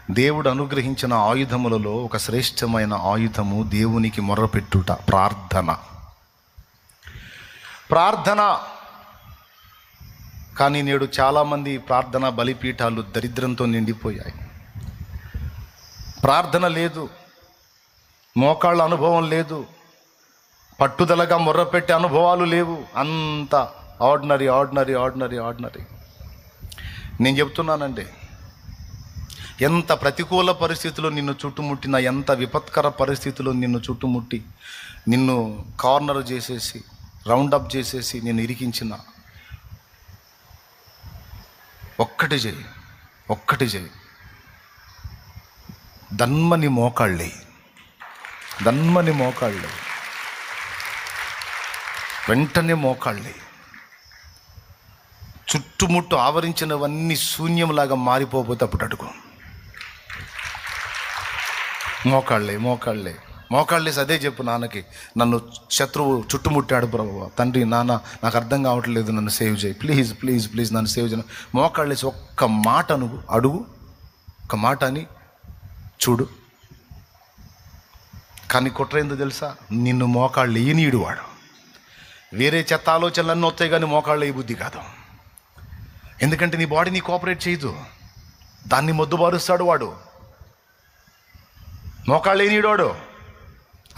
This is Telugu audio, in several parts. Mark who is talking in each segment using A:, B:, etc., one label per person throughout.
A: దేవుడు అనుగ్రహించిన ఆయుధములలో ఒక శ్రేష్టమైన ఆయుధము దేవునికి మొర్రపెట్టుట, ప్రార్థన. ప్రార్థన. కానీ నేడు చాలామంది ప్రార్థన బలిపీఠాలు దరిద్రంతో నిండిపోయాయి. ప్రార్థన లేదు, మోకాళ్ళ అనుభవం లేదు, పట్టుదలగా మొర్రపెట్టే అనుభవాలు లేవు. అంత ఆర్డినరీ ఆర్డినరీ ఆర్డినరీ ఆర్డినరీ. నేను చెప్తున్నానండి, ఎంత ప్రతికూల పరిస్థితుల్లో నిన్ను చుట్టుముట్టిన, ఎంత విపత్కర పరిస్థితుల్లో నిన్ను చుట్టుముట్టి నిన్ను కార్నర్ చేసేసి, రౌండప్ చేసేసి నిన్ను ఇరికించిన, ఒక్కటి చేయి, దన్మని మోకాళ్ళే, వెంటనే మోకాళ్ళే. చుట్టుముట్టు ఆవరించినవన్నీ శూన్యంలాగా మారిపోతే అప్పుడు అడుగు. మోకాళ్ళేసి అదే చెప్పు నాన్నకి, నన్ను శత్రువు చుట్టుముట్టాడు ప్రభువా, తండ్రి నాన్న నాకు అర్థం కావట్లేదు, నన్ను సేవ్ చేయి, ప్లీజ్ ప్లీజ్ ప్లీజ్ నన్ను సేవ్ చేయి. మోకాళ్ళేసి ఒక్క మాట అడుగు, ఒక మాట అని చూడు. కానీ కుట్ర ఏందో తెలుసా? నిన్ను మోకాళ్ళు ఈనీడు వాడు. వేరే చెత్త ఆలోచనలన్నీ వస్తాయి కానీ మోకాళ్ళు ఈ బుద్ధి కాదు. ఎందుకంటే నీ బాడీ నీ కోఆపరేట్ చేయదు, దాన్ని మొద్దుబారుస్తాడు వాడు. మోకాళ్ళు ఈనీడోడు,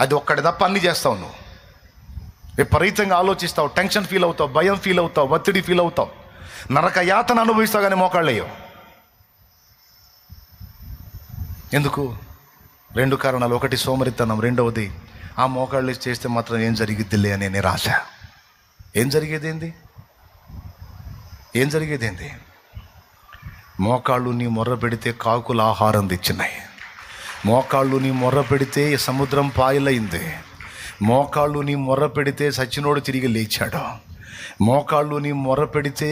A: అది ఒక్కటి తప్ప అన్నీ చేస్తావు. నువ్వు విపరీతంగా ఆలోచిస్తావు, టెన్షన్ ఫీల్ అవుతావు, భయం ఫీల్ అవుతావు, ఒత్తిడి ఫీల్ అవుతావు, నరక యాతన అనుభవిస్తావు, కానీ మోకాళ్ళు అయ్యో. ఎందుకు? 2 కారణాలు. ఒకటి సోమరితనం, రెండవది ఆ మోకాళ్ళు చేస్తే మాత్రం ఏం జరిగిద్దిలే అనే నిరాశ. ఏం జరిగేదేంది? మోకాళ్ళు నీ మొర్ర పెడితే కాకులు ఆహారం తెచ్చినాయి. మోకాళ్ళు నీ మొర్ర పెడితే సముద్రం పాయలైంది. మోకాళ్ళు నీ మొర్ర పెడితే సచ్చినోడు తిరిగి లేచాడు. మోకాళ్ళు నీ మొర్ర పెడితే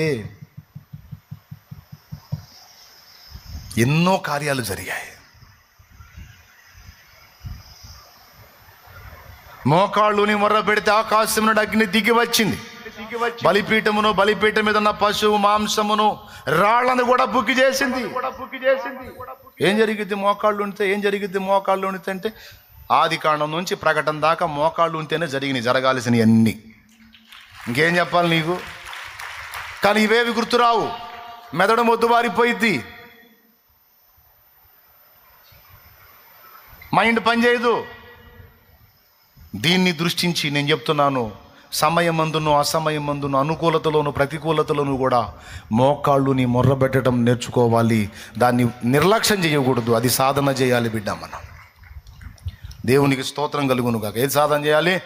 A: ఎన్నో కార్యాలు జరిగాయి. మోకాళ్ళు నీ మొర్ర పెడితే ఆకాశం నుండి అగ్ని దిగి వచ్చింది. బలిపీఠం మీద ఉన్న పశువు మాంసమును రాళ్లను కూడా బుగ్గి చేసింది. ఏం జరిగిద్ది మోకాళ్ళు ఉంటే? అంటే ఆది కాండం నుంచి ప్రకటన దాకా మోకాళ్ళు ఉంటేనే జరగాల్సినవి అన్నీ. ఇంకేం చెప్పాలి నీకు? కానీ ఇవేవి గుర్తురావు, మెదడు మొద్దుబారిపోయిద్ది, మైండ్ పనిచేయదు. దీన్ని దృష్టించి నేను చెప్తున్నాను, సమయమందును అసమయమందును, అనుకూలతలోను ప్రతికూలతలోను కూడా మోకాళ్ళు నీ మొర్ర పెట్టడం నేర్చుకోవాలి. దాన్ని నిర్లక్ష్యం చేయకూడదు, అది సాధన చేయాలి బిడ్డ. మనం దేవునికి స్తోత్రం కలుగును కాక. ఏది సాధన చేయాలి?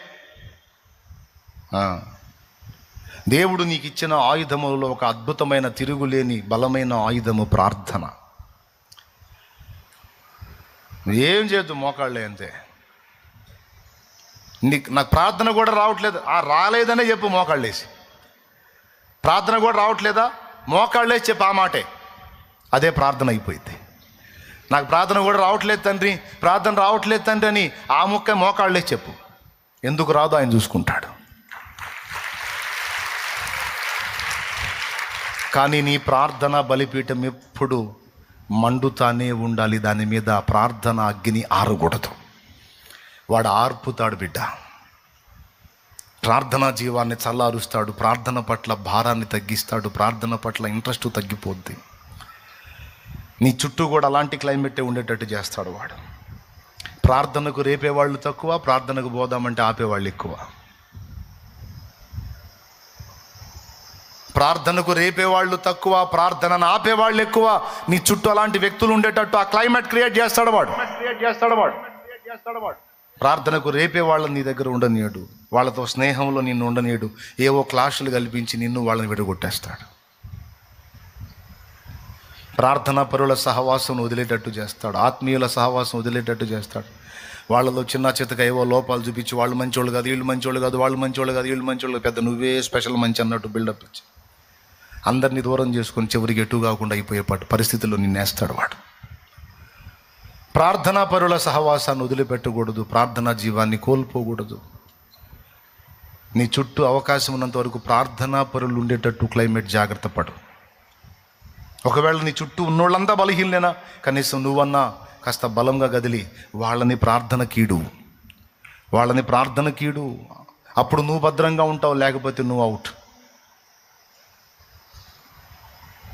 A: దేవుడు నీకు ఇచ్చిన ఆయుధములలో ఒక అద్భుతమైన తిరుగులేని బలమైన ఆయుధము ప్రార్థన. ఏం చేయొద్దు, మోకాళ్ళే అంతే. నాకు ప్రార్థన కూడా రావట్లేదు, రాలేదనే చెప్పు. మోకాళ్ళేసి ప్రార్థన కూడా రావట్లేదా? మోకాళ్ళేసి చెప్పు, ఆ మాటే, అదే ప్రార్థన అయిపోయింది. నాకు ప్రార్థన కూడా రావట్లేదు తండ్రి, ప్రార్థన రావట్లేదు తండ్రి అని ఆ ముక్క మోకాళ్ళేసి చెప్పు. ఎందుకు రాదో ఆయన చూసుకుంటాడు. కానీ నీ ప్రార్థన బలిపీఠం ఎప్పుడు మండుతానే ఉండాలి. దాని మీద ప్రార్థన అగ్ని ఆరకూడదు. వాడు ఆర్పుతాడు బిడ్డ. ప్రార్థనా జీవాన్ని చల్లారుస్తాడు, ప్రార్థన పట్ల భారాన్ని తగ్గిస్తాడు, ప్రార్థన పట్ల ఇంట్రెస్ట్ తగ్గిపోద్ది. నీ చుట్టూ కూడా అలాంటి క్లైమేటే ఉండేటట్టు చేస్తాడు వాడు. ప్రార్థనకు రేపేవాళ్ళు తక్కువ, ప్రార్థనకు పోదామంటే ఆపేవాళ్ళు ఎక్కువ. ప్రార్థనకు రేపేవాళ్ళు తక్కువ, ప్రార్థనను ఆపేవాళ్ళు ఎక్కువ. నీ చుట్టూ అలాంటి వ్యక్తులు ఉండేటట్టు ఆ క్లైమేట్ క్రియేట్ చేస్తాడు వాడు. ప్రార్థనకు రేపే వాళ్ళని నీ దగ్గర ఉండనీయడు, వాళ్ళతో స్నేహంలో నిన్ను ఉండనీయడు. ఏవో క్లాసులు కల్పించి నిన్ను వాళ్ళని విడగొట్టేస్తాడు. ప్రార్థనా పరుల సహవాసం వదిలేటట్టు చేస్తాడు, ఆత్మీయుల సహవాసం వదిలేటట్టు చేస్తాడు. వాళ్ళలో చిన్న చితక ఏవో లోపాలు చూపించి వాళ్ళు మంచోళ్ళు కాదు, వీళ్ళు మంచోళ్ళు కాదు, వాళ్ళు మంచోళ్ళు కాదు, వీళ్ళు మంచోళ్ళు, పెద్ద నువ్వే స్పెషల్ మంచి అన్నట్టు బిల్డప్ ఇచ్చి అందరినీ దూరం చేసుకొని చివరికి ఎటు కాకుండా అయిపోయే పరిస్థితుల్లో నిన్నేస్తాడు వాడు. ప్రార్థనా పరుల సహవాసాన్ని వదిలిపెట్టకూడదు, ప్రార్థనా జీవాన్ని కోల్పోకూడదు. నీ చుట్టూ అవకాశం ఉన్నంత వరకు ప్రార్థనా పరులు ఉండేటట్టు క్లైమేట్ జాగ్రత్త పడు. ఒకవేళ నీ చుట్టూ ఉన్నోళ్ళంతా బలహీనలేనా, కనీసం నువ్వన్నా కాస్త బలంగా కదిలి వాళ్ళని ప్రార్థన కీడు. అప్పుడు నువ్వు భద్రంగా ఉంటావు, లేకపోతే నువ్వు అవుట్.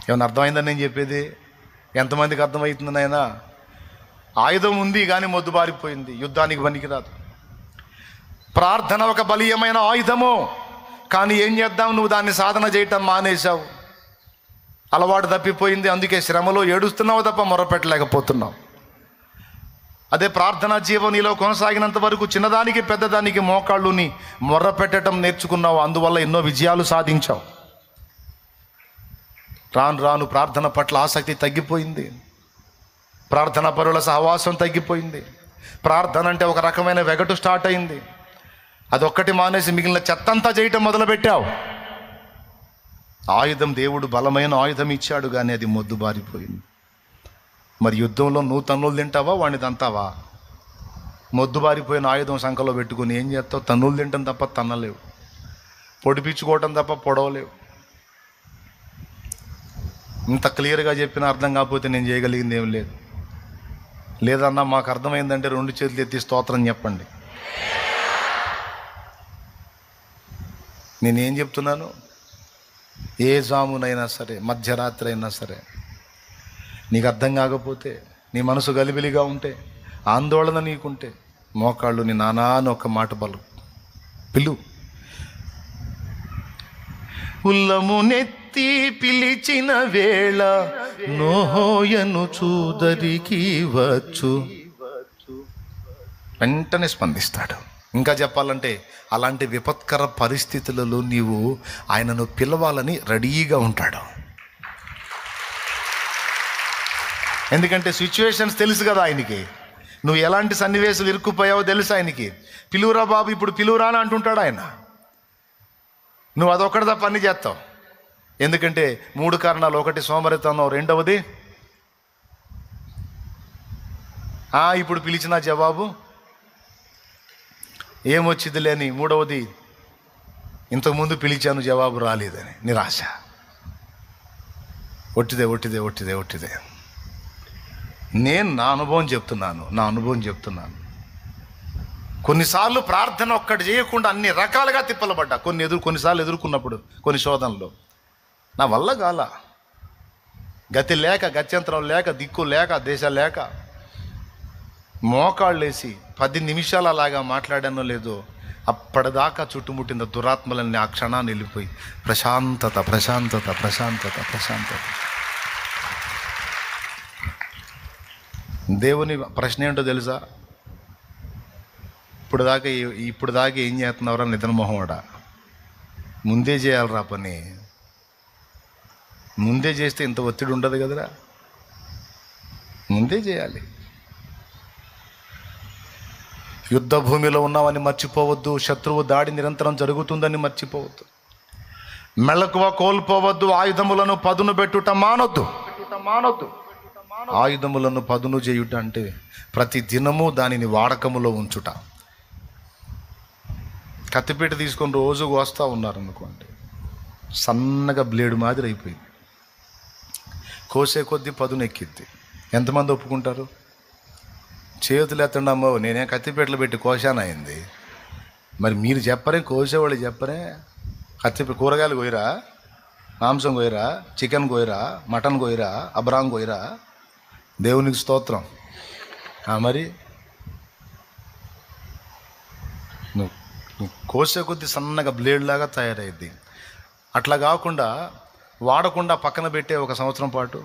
A: ఏమన్నా అర్థమైందని నేను చెప్పేది? ఎంతమందికి అర్థమవుతుంది నాయనా? ఆయుధం ఉంది కానీ మొద్దుబారిపోయింది, యుద్ధానికి పనికిరాదు. ప్రార్థన ఒక బలీయమైన ఆయుధము, కానీ ఏం చేద్దాం, నువ్వు దాన్ని సాధన చేయటం మానేశావు, అలవాటు తప్పిపోయింది. అందుకే శ్రమలో ఏడుస్తున్నావు తప్ప మొరపెట్టలేకపోతున్నావు. అదే ప్రార్థనా జీవం నీలో కొనసాగినంత వరకు చిన్నదానికి పెద్దదానికి మోకాళ్ళుని మొర్రపెట్టడం నేర్చుకున్నావు, అందువల్ల ఎన్నో విజయాలు సాధించావు. రాను రాను ప్రార్థన పట్ల ఆసక్తి తగ్గిపోయింది, ప్రార్థనా పరుల సహవాసం తగ్గిపోయింది. ప్రార్థన అంటే ఒక రకమైన వెగటు స్టార్ట్ అయింది. అదొక్కటి మానేసి మిగిలిన చెత్తంతా చేయటం మొదలుపెట్టావు. ఆయుధం దేవుడు బలమైన ఆయుధం ఇచ్చాడు, కానీ అది మొద్దుబారిపోయింది. మరి యుద్ధంలో నువ్వు తన్నులు తింటావా, వాడిని తంతావా? మొద్దుబారిపోయిన ఆయుధం సంఖలో పెట్టుకుని ఏం చేస్తావు? తన్నులు తింటాం తప్ప తన్నలేవు, పొడిపించుకోవటం తప్ప పొడవలేవు. ఇంత క్లియర్గా చెప్పినా అర్థం కాకపోతే నేను చేయగలిగింది ఏం లేదు. లేదన్నా మాకు అర్థమైందంటే 2 చేతులు ఎత్తి స్తోత్రం చెప్పండి. నేనేం చెప్తున్నాను? ఏ జామునైనా సరే, మధ్యరాత్రి అయినా సరే, నీకు అర్థం కాకపోతే, నీ మనసు గలిబిలిగా ఉంటే, ఆందోళన నీకుంటే, మోకాళ్ళు నీ నానా అని ఒక మాట పిలు. ఉల్లము నెత్తి పిలిచిన వేళ నోహోయను చూదరికి వచ్చు, వెంటనే స్పందిస్తాడు. ఇంకా చెప్పాలంటే అలాంటి విపత్కర పరిస్థితులలో నీవు ఆయనను పిలవాలని రెడీగా ఉంటాడు. ఎందుకంటే సిచ్యువేషన్స్ తెలుసు కదా ఆయనకి, నువ్వు ఎలాంటి సన్నివేశాలు ఇరుక్కుపోయావో తెలుసు ఆయనకి. పిలువురా బాబు, ఇప్పుడు పిలువురా అని అంటుంటాడు ఆయన. నువ్వు అదొక్కటి తప్ప అన్నీ చేస్తావు. ఎందుకంటే 3 కారణాలు. ఒకటి సోమరితనం, రెండవది ఇప్పుడు పిలిచిన జవాబు ఏమొచ్చింది లేని, మూడవది ఇంతకుముందు పిలిచాను జవాబు రాలేదని నిరాశ. ఒట్టిదే. నేను నా అనుభవం చెప్తున్నాను. కొన్నిసార్లు ప్రార్థన ఒక్కటి చేయకుండా అన్ని రకాలుగా తిప్పలబడ్డా. కొన్నిసార్లు ఎదుర్కొన్నప్పుడు, కొన్ని శోధనలో నా వల్ల కాల, గతి లేక, గత్యంతరం లేక, దిక్కు లేక, దేశ లేక, మోకాళ్ళేసి 10 నిమిషాలు అలాగా మాట్లాడానో లేదో, అప్పటిదాకా చుట్టుముట్టిన దురాత్మలన్నీ ఆ క్షణాన్ని వెళ్ళిపోయి ప్రశాంతత. దేవుని ప్రశ్న ఏంటో తెలుసా? ఇప్పుడు దాకా ఏం చేస్తున్నావురా నిద్ర మొహండా? ముందే చేయాలరా పని. ముందే చేస్తే ఇంత ఒత్తిడి ఉండదు కదరా. ముందే చేయాలి. యుద్ధ భూమిలో ఉన్నామని మర్చిపోవద్దు. శత్రువు దాడి నిరంతరం జరుగుతుందని మర్చిపోవద్దు. మెలకువ కోల్పోవద్దు. ఆయుధములను పదును పెట్టుట మానొద్దు. ఆయుధములను పదును చేయుట అంటే ప్రతి దినము దానిని వాడకములో ఉంచుట. కత్తిపీట తీసుకొని రోజు కోస్తూ ఉన్నారనుకోండి, సన్నగా బ్లేడు మాదిరి అయిపోయింది. కోసే కొద్దీ పదును ఎక్కిద్ది. ఎంతమంది ఒప్పుకుంటారు? చేతులు ఎత్తండి అమ్మో, నేనే కత్తిపీటలు పెట్టి కోశానయింది. మరి మీరు చెప్పరే, కోసేవాళ్ళు చెప్పరే. కూరగాయలు కోయరా, మాంసం కోయరా, చికెన్ కోయరా, మటన్ కోయరా, అబ్రాంగ్ కోయరా? దేవునికి స్తోత్రం. మరి నువ్వు కోసే కొద్దీ సన్నగా బ్లేడ్ లాగా తయారైద్ది. అట్లా కాకుండా వాడకుండా పక్కన పెట్టే 1 సంవత్సరం పాటు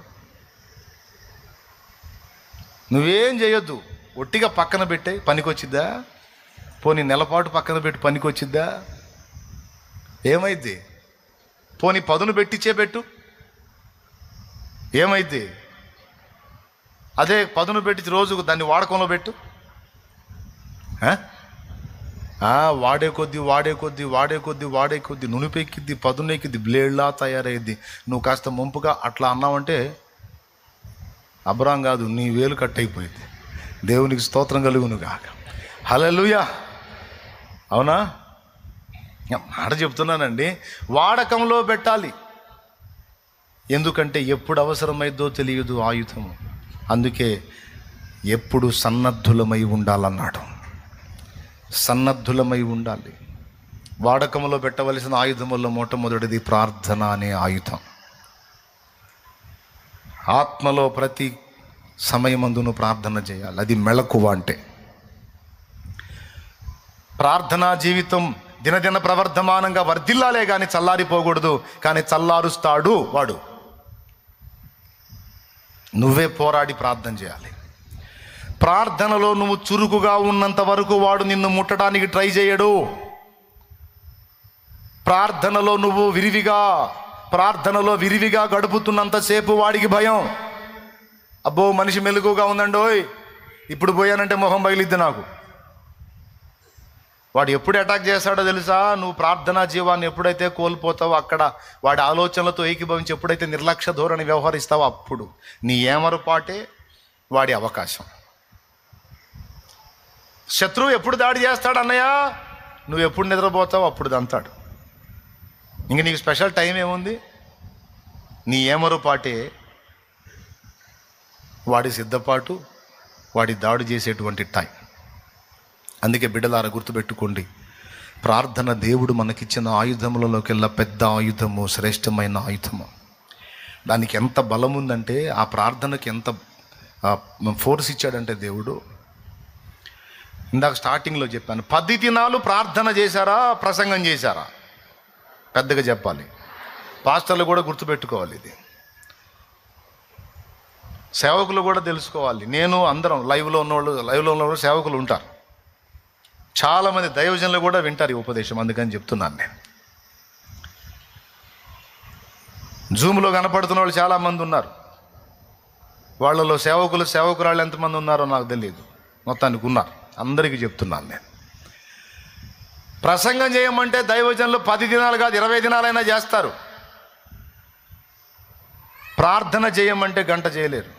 A: నువ్వేం చేయొద్దు. ఒట్టిగా పక్కన పెట్టే, పనికొచ్చిద్దా? పోనీ నెలపాటు పక్కన పెట్టి పనికొచ్చిద్దా? ఏమైద్ది? పోనీ పదును పెట్టించే పెట్టు, ఏమైద్ది? అదే పదును పెట్టి రోజుకు దాన్ని వాడకంలో పెట్టు. వాడే కొద్దీ నునిపెక్కిద్ది, పదునెక్కిద్ది, బ్లేడ్లా తయారయ్యిద్ది. నువ్వు కాస్త ముంపుగా అట్లా అన్నావంటే అబ్రాం కాదు, నీ వేలు కట్ అయిపోయింది. దేవునికి స్తోత్రం కలుగును గాక. హల్లెలూయా. అవునా? మాట చెప్తున్నానండి. వాడకంలో పెట్టాలి. ఎందుకంటే ఎప్పుడు అవసరమైందో తెలియదు ఆయుధము. అందుకే ఎప్పుడు సన్నద్ధులమై ఉండాలన్నాడు. సన్నద్ధులమై ఉండాలి. వాడకంలో పెట్టవలసిన ఆయుధముల్లో మొట్టమొదటిది ప్రార్థన అనే ఆయుధం. ఆత్మలో ప్రతి సమయమందును ప్రార్థన చేయాలి. అది మెళకువ. అంటే ప్రార్థనా జీవితం దినదిన ప్రవర్ధమానంగా వర్ధిల్లాలే కానీ చల్లారిపోకూడదు. కానీ చల్లారుస్తాడు వాడు. నువ్వే పోరాడి ప్రార్థన చేయాలి. ప్రార్థనలో నువ్వు చురుకుగా ఉన్నంత వరకు వాడు నిన్ను ముట్టడానికి ట్రై చేయడు. ప్రార్థనలో విరివిగా గడుపుతున్నంతసేపు వాడికి భయం. అబ్బో మనిషి మెలుగుగా ఉందండోయ్, ఇప్పుడు పోయానంటే మొహం బయలుద్ది నాకు. వాడు ఎప్పుడు అటాక్ చేస్తాడో తెలుసా? నువ్వు ప్రార్థనా జీవాన్ని ఎప్పుడైతే కోల్పోతావో, అక్కడ వాడి ఆలోచనలతో ఏకీభవించి ఎప్పుడైతే నిర్లక్ష్య ధోరణి వ్యవహరిస్తావో, అప్పుడు నీ ఏమరుపాటే వాడి అవకాశం. శత్రువు ఎప్పుడు దాడి చేస్తాడు అన్నయ్య? నువ్వు ఎప్పుడు నిద్రపోతావు అప్పుడు దంతాడు. ఇంక నీకు స్పెషల్ టైం ఏముంది? నీ ఏమరుపాటే వాడి సిద్ధపాటు, వాడి దాడి చేసేటువంటి టైం. అందుకే బిడ్డలారా గుర్తుపెట్టుకోండి, ప్రార్థన దేవుడు మనకిచ్చిన ఆయుధములలోకెల్లా పెద్ద ఆయుధము, శ్రేష్టమైన ఆయుధము. దానికి ఎంత బలం ఉందంటే, ఆ ప్రార్థనకి ఎంత ఫోర్స్ ఇచ్చాడంటే దేవుడు. ఇందాక స్టార్టింగ్లో చెప్పాను, 10 దినాలు ప్రార్థన చేశారా, ప్రసంగం చేశారా? పెద్దగా చెప్పాలి. పాస్టర్లు కూడా గుర్తుపెట్టుకోవాలి. ఇది సేవకులు కూడా తెలుసుకోవాలి. నేను అందరం లైవ్లో ఉన్నవాళ్ళు సేవకులు ఉంటారు. చాలామంది దైవజనులు కూడా వింటారు ఈ ఉపదేశం. అందుకని చెప్తున్నాను నేను. జూమ్లో కనపడుతున్న వాళ్ళు చాలామంది ఉన్నారు. వాళ్ళలో సేవకురాళ్ళు ఎంతమంది ఉన్నారో నాకు తెలియదు. మొత్తానికి ఉన్నారు. అందరికీ చెప్తున్నాను నేను. ప్రసంగం చేయమంటే దైవజనులు 10 దినాలు కాదు 20 దినాలైనా చేస్తారు. ప్రార్థన చేయమంటే గంట చేయలేరు.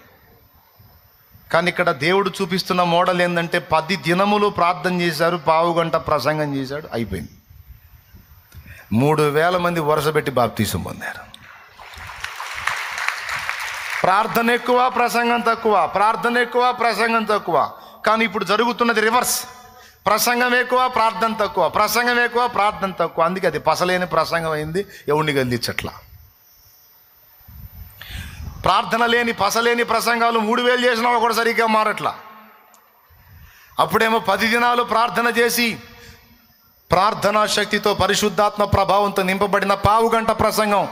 A: కానీ ఇక్కడ దేవుడు చూపిస్తున్న మోడల్ ఏంటంటే, 10 దినములు ప్రార్థన చేశారు, పావు గంట ప్రసంగం చేశాడు, అయిపోయింది. 3,000 మంది వరుస పెట్టి బాప్తీసం పొందారు. ప్రార్థన ఎక్కువ, ప్రసంగం తక్కువ. ప్రార్థన ఎక్కువ, ప్రసంగం తక్కువ. కానీ ఇప్పుడు జరుగుతున్నది రివర్స్. ప్రసంగం ఎక్కువ, ప్రార్థన తక్కువ. ప్రసంగం ఎక్కువ, ప్రార్థన తక్కువ. అందుకే అది పసలేని ప్రసంగం అయింది. ఎవరిని గెలిచట్లా. ప్రార్థన లేని పసలేని ప్రసంగాలు 3,000 చేసినా కూడా సరిగ్గా మారట్లా. అప్పుడేమో 10 దినాలు ప్రార్థన చేసి ప్రార్థనా శక్తితో పరిశుద్ధాత్మ ప్రభావంతో నింపబడిన పావు గంట ప్రసంగం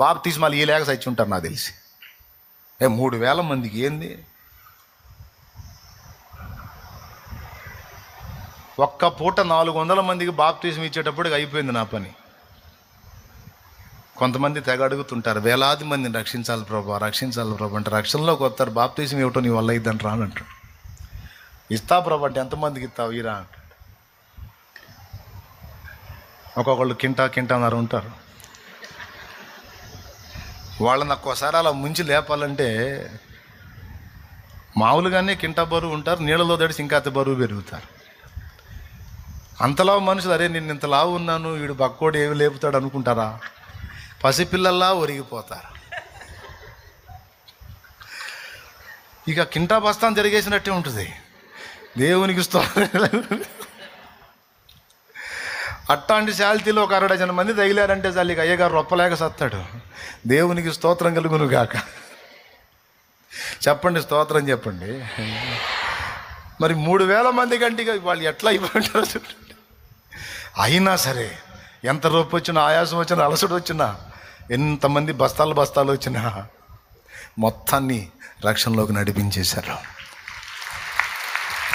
A: బాప్తిస్మాలు ఈ లేక సచ్చి ఉంటారు నాకు తెలిసి. 3,000 మందికి ఏంది? ఒక్క పూట 400 మందికి బాప్తిజం ఇచ్చేటప్పటికి అయిపోయింది నా పని. కొంతమంది తెగ అడుగుతుంటారు, వేలాది మందిని రక్షించాలి ప్రభా అంటే రక్షణలోకి వస్తారు. బాప్తిజం ఏమిటో నీ వల్ల ఇద్దని రానంటాడు. ఇస్తా ప్రభా అంటే ఎంతమందికి ఇస్తావు ఇరా అంటాడు. ఒక్కొక్కళ్ళు కింటాన్నర ఉంటారు. వాళ్ళని ఒక్కోసారి అలా ముంచి లేపాలంటే మామూలుగానే కింటా బరువు ఉంటారు, నీళ్ళలో తడిసి ఇంకా అంత బరువు పెరుగుతారు. అంతలా మనుషులు, అరే నేను ఇంత లావు ఉన్నాను, వీడు బక్కోడు ఏమి లేపుతాడు అనుకుంటారా? పసిపిల్లల్లా ఒరిగిపోతారు. ఇక కింటా బస్తాన్ జరిగేసినట్టే ఉంటుంది. దేవునికి అట్టాంటి శాల్తీలో ఒక 60 డజన్ మంది తగిలారంటే చాలు, ఇక అయ్యగారు రొప్పలేక సత్తాడు. దేవునికి స్తోత్రం కలుగును గాక. చెప్పండి, స్తోత్రం చెప్పండి. మరి 3,000 మంది కంటే వాళ్ళు ఎట్లా ఇవ్వమంటారు? అయినా సరే ఎంత రొప్పి వచ్చినా, ఆయాసం వచ్చినా, అలసట వచ్చినా, ఎంతమంది బస్తాలు వచ్చినా మొత్తాన్ని రక్షణలోకి నడిపించేశారు.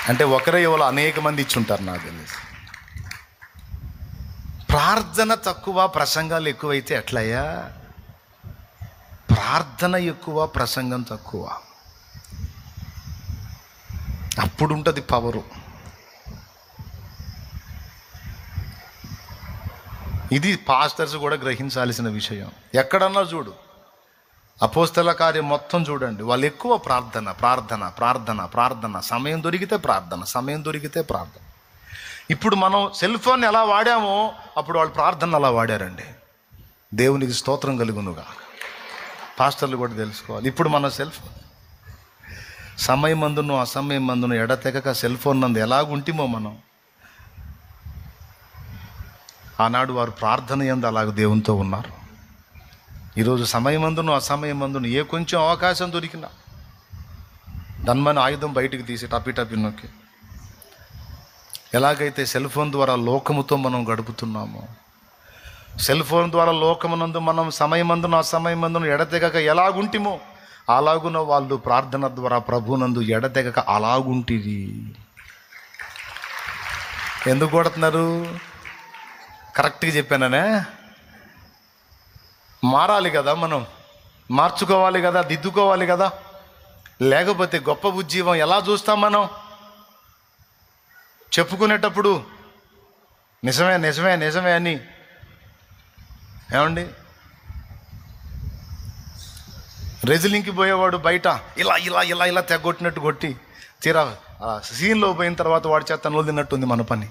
A: అంటే ఒకరే ఎవరో అనేక మంది ఇచ్చుంటారు నాకు తెలిసి. ప్రార్థన తక్కువ, ప్రసంగాలు ఎక్కువైతే ఎట్లయ్యా? ప్రార్థన ఎక్కువ, ప్రసంగం తక్కువ. అప్పుడు ఉంటుంది పవరు. ఇది పాస్టర్స్ కూడా గ్రహించాల్సిన విషయం. ఎక్కడన్నా చూడు, అపోస్తల కార్యం మొత్తం చూడండి, వాళ్ళు ఎక్కువ ప్రార్థన ప్రార్థన ప్రార్థన ప్రార్థన. సమయం దొరికితే ప్రార్థన. ఇప్పుడు మనం సెల్ ఫోన్ ఎలా వాడామో అప్పుడు వాళ్ళు ప్రార్థన అలా వాడారండి. దేవునికి స్తోత్రం కలుగునుగా. పాస్టర్లు కూడా తెలుసుకోవాలి. ఇప్పుడు మన సెల్ ఫోన్ సమయం మందును అసమయం మందును ఎడతెగక సెల్ ఫోన్ నందు ఎలాగుంటిమో మనం, ఆనాడు వారు ప్రార్థన యందు అలాగ దేవునితో ఉన్నారు. ఈరోజు సమయమందును అసమయమందును ఏ కొంచెం అవకాశం దొరికినా దన్మని ఆయుధం బయటికి తీసి టపి నొక్కి, ఎలాగైతే సెల్ ఫోన్ ద్వారా లోకముతో మనం గడుపుతున్నామో, సెల్ ఫోన్ ద్వారా లోకమునందు మనం సమయమందును అసమయమందును ఎడతెగక ఎలాగుంటిమో అలాగున వాళ్ళు ప్రార్థన ద్వారా ప్రభునందు ఎడతెగక అలాగుంటిది. ఎందుకు కొడుతున్నారు? కరెక్ట్గా చెప్పాననే. మారాలి కదా, మనం మార్చుకోవాలి కదా, దిద్దుకోవాలి కదా. లేకపోతే గొప్ప ఉజ్జీవం ఎలా చూస్తాం మనం? చెప్పుకునేటప్పుడు నిజమే నిజమే నిజమే అని, ఏమండి, రెజిలింగ్కి పోయేవాడు బయట ఇలా ఇలా ఇలా ఇలా తెగొట్టినట్టు కొట్టి తీరా సీన్లో పోయిన తర్వాత వాడి చేత తనులు తిన్నట్టుంది మన పని.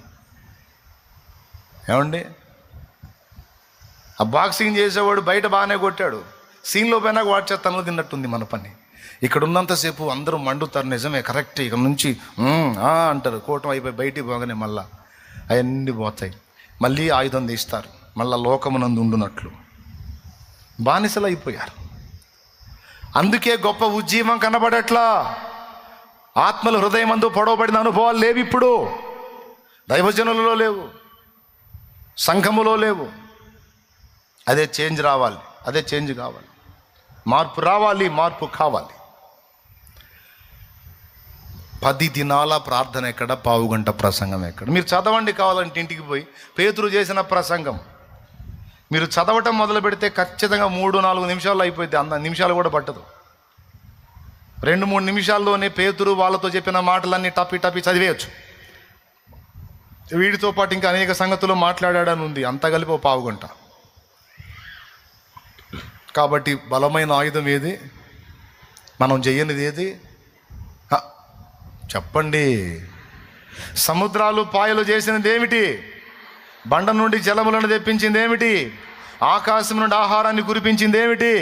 A: ఏమండి, ఆ బాక్సింగ్ చేసేవాడు బయట బాగానే కొట్టాడు, సీన్లో పోయినాక వాడి చేత తనులు తిన్నట్టుంది మన పని. ఇక్కడ ఉన్నంతసేపు అందరూ మండుతారు, నిజమే కరెక్ట్, ఇక్కడ నుంచి అంటారు. కూటం అయిపోయి బయటికి పోగానే మళ్ళా అవన్నీ పోతాయి. మళ్ళీ ఆయుధం తీస్తారు, మళ్ళా లోకమునందు ఉండునట్లు బానిసలు అయిపోయారు. అందుకే గొప్ప ఉజ్జీవం కనబడట్లా. ఆత్మల హృదయమందు పొడవబడిన అనుభవాలు లేవు ఇప్పుడు. దైవజనులలో లేవు, సంఘములో లేవు. అదే చేంజ్ రావాలి, అదే చేంజ్ కావాలి, మార్పు రావాలి, మార్పు కావాలి. 10 దినాల ప్రార్థన ఎక్కడ, పావుగంట ప్రసంగం ఎక్కడ? మీరు చదవండి కావాలంటే ఇంటికి పోయి పేతురు చేసిన ప్రసంగం మీరు చదవటం మొదలు పెడితే ఖచ్చితంగా 3-4 నిమిషాల్లో అయిపోయింది. అంత నిమిషాలు కూడా పట్టదు. 2-3 నిమిషాల్లోనే పేతురు వాళ్ళతో చెప్పిన మాటలన్నీ టపి చదివేయచ్చు. వీడితో పాటు ఇంకా అనేక సంగతులు మాట్లాడాడని ఉంది, అంత కలిపి ఓ పావుగంట. కాబట్టి బలమైన ఆయుధం ఏది? మనం చెయ్యనిది ఏది? చెప్పండి. సముద్రాలు పాయలు చేసినది ఏమిటి? బండ నుండి జలములను తెప్పించింది ఏమిటి? ఆకాశం నుండి ఆహారాన్ని కురిపించింది ఏమిటి?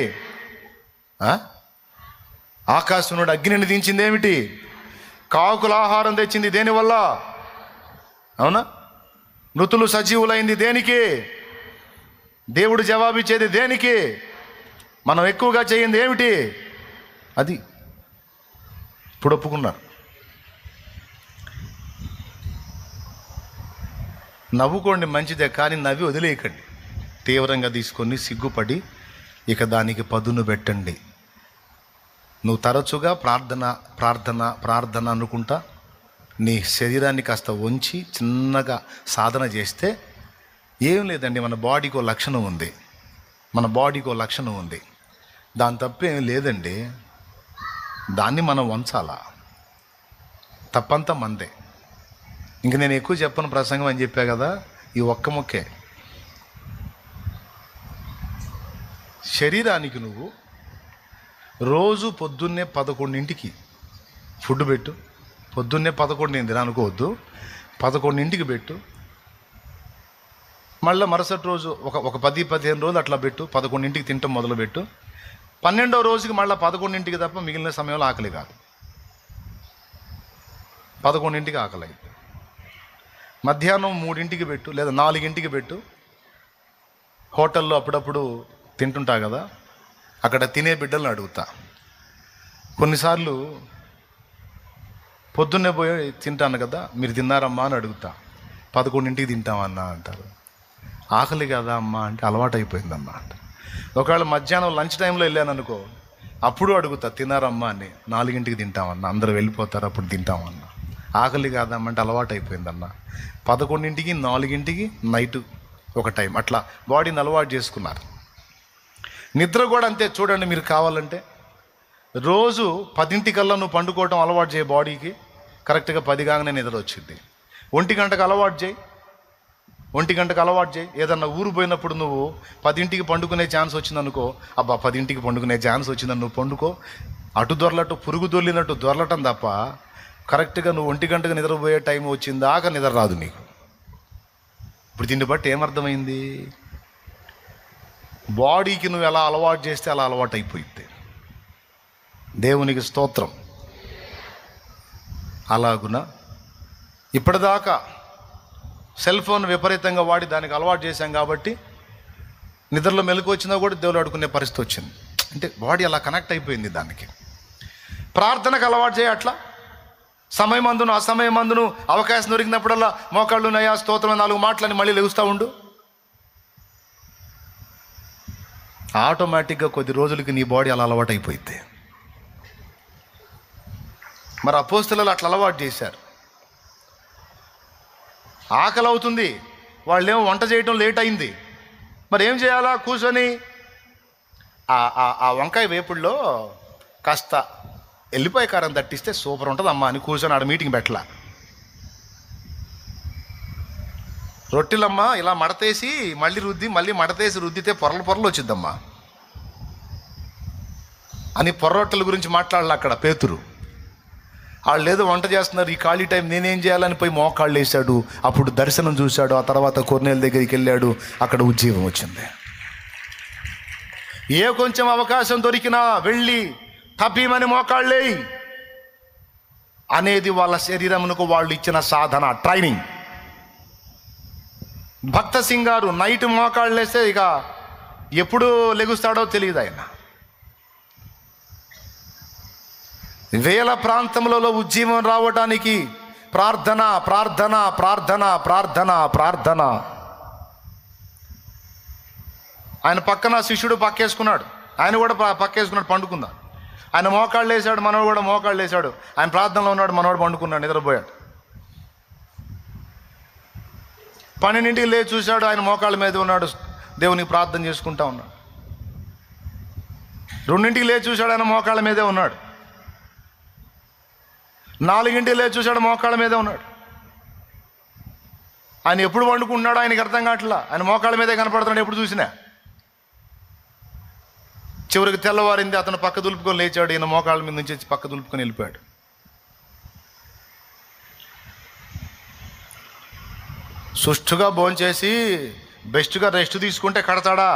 A: ఆకాశం నుండి అగ్నిని దించింది ఏమిటి? కాకుల ఆహారం తెచ్చింది దేనివల్ల? అవునా? మృతులు సజీవులైంది దేనికి? దేవుడు జవాబిచ్చేది దేనికి? మనం ఎక్కువగా చేయింది ఏమిటి? అది ఇప్పుడు ఒప్పుకున్నారు. నవ్వుకోండి మంచిదే, కానీ నవ్వి వదిలేయకండి. తీవ్రంగా తీసుకొని సిగ్గుపడి ఇక దానికి పదును పెట్టండి. నువ్వు తరచుగా ప్రార్థన ప్రార్థన ప్రార్థన అనుకుంటా నీ శరీరాన్ని కాస్త వంచి చిన్నగా సాధన చేస్తే ఏం లేదండి. మన బాడీకి ఒక లక్షణం ఉంది, మన బాడీకి ఒక లక్షణం ఉంది. దాని తప్పేం లేదండి. దాన్ని మనం వంచాలా. తప్పంతా మందే. ఇంక నేను ఎక్కువ చెప్పను ప్రసంగం అని చెప్పా కదా, ఈ ఒక్క మొక్కే. శరీరానికి నువ్వు రోజు పొద్దున్నే 11ంటికి ఫుడ్ పెట్టు. పొద్దున్నే 11 తిన అనుకోవద్దు, 11ంటికి పెట్టు. మళ్ళీ మరుసటి రోజు ఒక 10-15 రోజులు అట్లా పెట్టు. 11ంటికి తింటాం మొదలుపెట్టు. 12వ రోజుకి మళ్ళీ 11ంటికి తప్ప మిగిలిన సమయంలో ఆకలి కాదు. 11ంటికి ఆకలి అయితే మధ్యాహ్నం 3ంటికి పెట్టు, లేదా 4ంటికి పెట్టు. హోటల్లో అప్పుడప్పుడు తింటుంటా కదా, అక్కడ తినే బిడ్డలను అడుగుతా. కొన్నిసార్లు పొద్దున్నే పోయి తింటాను కదా, మీరు తిన్నారమ్మా అని అడుగుతా. 11ంటికి తింటామన్నా అంటారు. ఆకలి కదా అమ్మా అంటే అలవాటు అయిపోయిందమ్మా అంట. ఒకవేళ మధ్యాహ్నం లంచ్ టైంలో వెళ్ళాను అనుకో, అప్పుడు అడుగుతా తిన్నారమ్మా అని. 4ంటికి తింటామన్నా, అందరూ వెళ్ళిపోతారు అప్పుడు తింటామన్నా. ఆకలి కాదమ్మా అంటే అలవాటు అయిపోయిందన్న. 11ంటికి 4ంటికి నైటు ఒక టైం, అట్లా బాడీని అలవాటు చేసుకున్నారు. నిద్ర కూడా అంతే. చూడండి, మీరు కావాలంటే రోజు 10ంటికల్లా నువ్వు పండుకోవటం అలవాటు చేయి. బాడీకి కరెక్ట్గా 10 కాగానే నిద్ర వచ్చింది. 1 గంటకు అలవాటు చేయి, 1 గంటకు అలవాటు చేయి. ఏదన్నా ఊరు పోయినప్పుడు నువ్వు 10ంటికి పండుకునే ఛాన్స్ వచ్చిందనుకో, అబ్బా 10ంటికి పండుకునే ఛాన్స్ వచ్చిందని నువ్వు పండుకో. అటు దొరలట్టు పురుగు దొర్లినట్టు దొరలటం తప్ప కరెక్ట్గా నువ్వు 1 గంటకు నిద్రపోయే టైం వచ్చిందాక నిద్ర రాదు నీకు. ఇప్పుడు దీన్ని బట్టి ఏమర్థమైంది? బాడీకి నువ్వు ఎలా అలవాటు చేస్తే అలా అలవాటు అయిపోయింది. దేవునికి స్తోత్రం. అలాగున ఇప్పటిదాకా సెల్ ఫోన్ విపరీతంగా వాడి దానికి అలవాటు చేశాం కాబట్టి నిద్రలో మెలకు వచ్చినా కూడా దేవుడు ఆడుకునే పరిస్థితి వచ్చింది. అంటే బాడీ అలా కనెక్ట్ అయిపోయింది దానికి. ప్రార్థనకు అలవాటు చేయ అట్లా సమయమందును అసమయమందును అవకాశం దొరికినప్పుడల్లా మోకాళ్ళు నయా స్తోత్రం 4 మాటలని మళ్ళీ లెగుస్తూ ఉండు. ఆటోమేటిక్గా కొద్ది రోజులకి నీ బాడీ అలా అలవాటు అయిపోయింది. మరి అపోస్తలులు అట్లా అలవాటు చేశారు. ఆకలి అవుతుంది, వాళ్ళేమో వంట చేయటం లేట్ అయింది. మరి ఏం చేయాలా? కూర్చొని ఆ వంకాయ వేపుల్లో కాస్త ఎల్లిపాయ కారం తట్టిస్తే సూపర్ ఉంటుంది అమ్మా అని కూర్చొని ఆడ మీటింగ్ పెట్టలా. రొట్టెలమ్మా ఇలా మడతేసి మళ్ళీ రుద్ది మళ్ళీ మడతేసి రుద్దితే పొరలు వచ్చిద్దమ్మా అని పొర్రొట్టెల గురించి మాట్లాడాలి అక్కడ పేతురు. వాళ్ళు ఏదో వంట చేస్తున్నారు, ఈ ఖాళీ టైం నేనేం చేయాలని పోయి మోకాళ్ళు వేశాడు. అప్పుడు దర్శనం చూశాడు. ఆ తర్వాత కొర్నేలు దగ్గరికి వెళ్ళాడు. అక్కడ ఉజ్జీవం వచ్చింది. ఏ కొంచెం అవకాశం దొరికినా వెళ్ళి తప్పీమని మోకాళ్ళేయి అనేది వాళ్ళ శరీరమునకు వాళ్ళు ఇచ్చిన సాధన, ట్రైనింగ్. భక్త సింగ్ గారు నైట్ మోకాళ్ళు వేస్తే ఇక ఎప్పుడు లెగుస్తాడో తెలియదు ఆయన. వేల ప్రాంతములలో ఉజ్జీవం రావడానికి ప్రార్థన ప్రార్థన ప్రార్థన ప్రార్థన ప్రార్థన. ఆయన పక్కన శిష్యుడు పక్కేసుకున్నాడు, ఆయన కూడా పక్కేసుకున్నాడు, పండుకున్నాడు. ఆయన మోకాళ్ళు వేసాడు, మనవాడు కూడా మోకాళ్ళు వేసాడు. ఆయన ప్రార్థనలో ఉన్నాడు, మనవాడు పండుకున్నాడు, నిద్రపోయాడు. 12ంటికి లేచి చూశాడు, ఆయన మోకాళ్ళ మీద ఉన్నాడు, దేవునికి ప్రార్థన చేసుకుంటా ఉన్నాడు. 2ంటికి లేచి చూశాడు, ఆయన మోకాళ్ళ మీదే ఉన్నాడు. 4ంటికి లేచి చూశాడు, మోకాళ్ళ మీదే ఉన్నాడు. ఆయన ఎప్పుడు వండుకుంటున్నాడో ఆయనకి అర్థం కావట్లా. ఆయన మోకాళ్ళ మీదే కనపడుతున్నాడు ఎప్పుడు చూసినా. చివరికి తెల్లవారింది, అతను పక్క దులుపుకొని లేచాడు. ఈయన మోకాళ్ళ మీద నుంచి పక్క దులుపుకొని వెళ్ళిపోయాడు. సుష్టుగా భోంచేసి బెస్ట్గా రెస్ట్ తీసుకుంటే కడతాడా?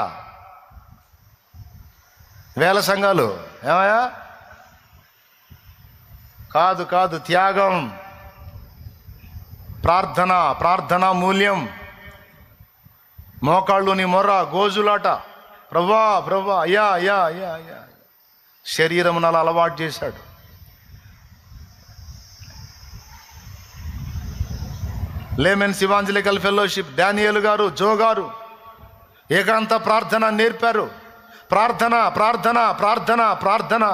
A: వేల సంఘాలు ఏమయ్యా? కాదు కాదు, త్యాగం, ప్రార్థన, ప్రార్థనా మూల్యం, మోకాళ్ళుని మొర్ర, గోజులాట, ప్రవ్వా ప్రవ్వా అయ్యా అయ్యా అయ్యా అయ్యా. శరీరమును అలా అలవాటు చేశాడు. లేమెన్స్ ఇవాంజలికల్ ఫెలోషిప్ డానియేల్ గారు, జో గారు ఏకాంత ప్రార్థన నేర్పారు. ప్రార్థన ప్రార్థన ప్రార్థన ప్రార్థన.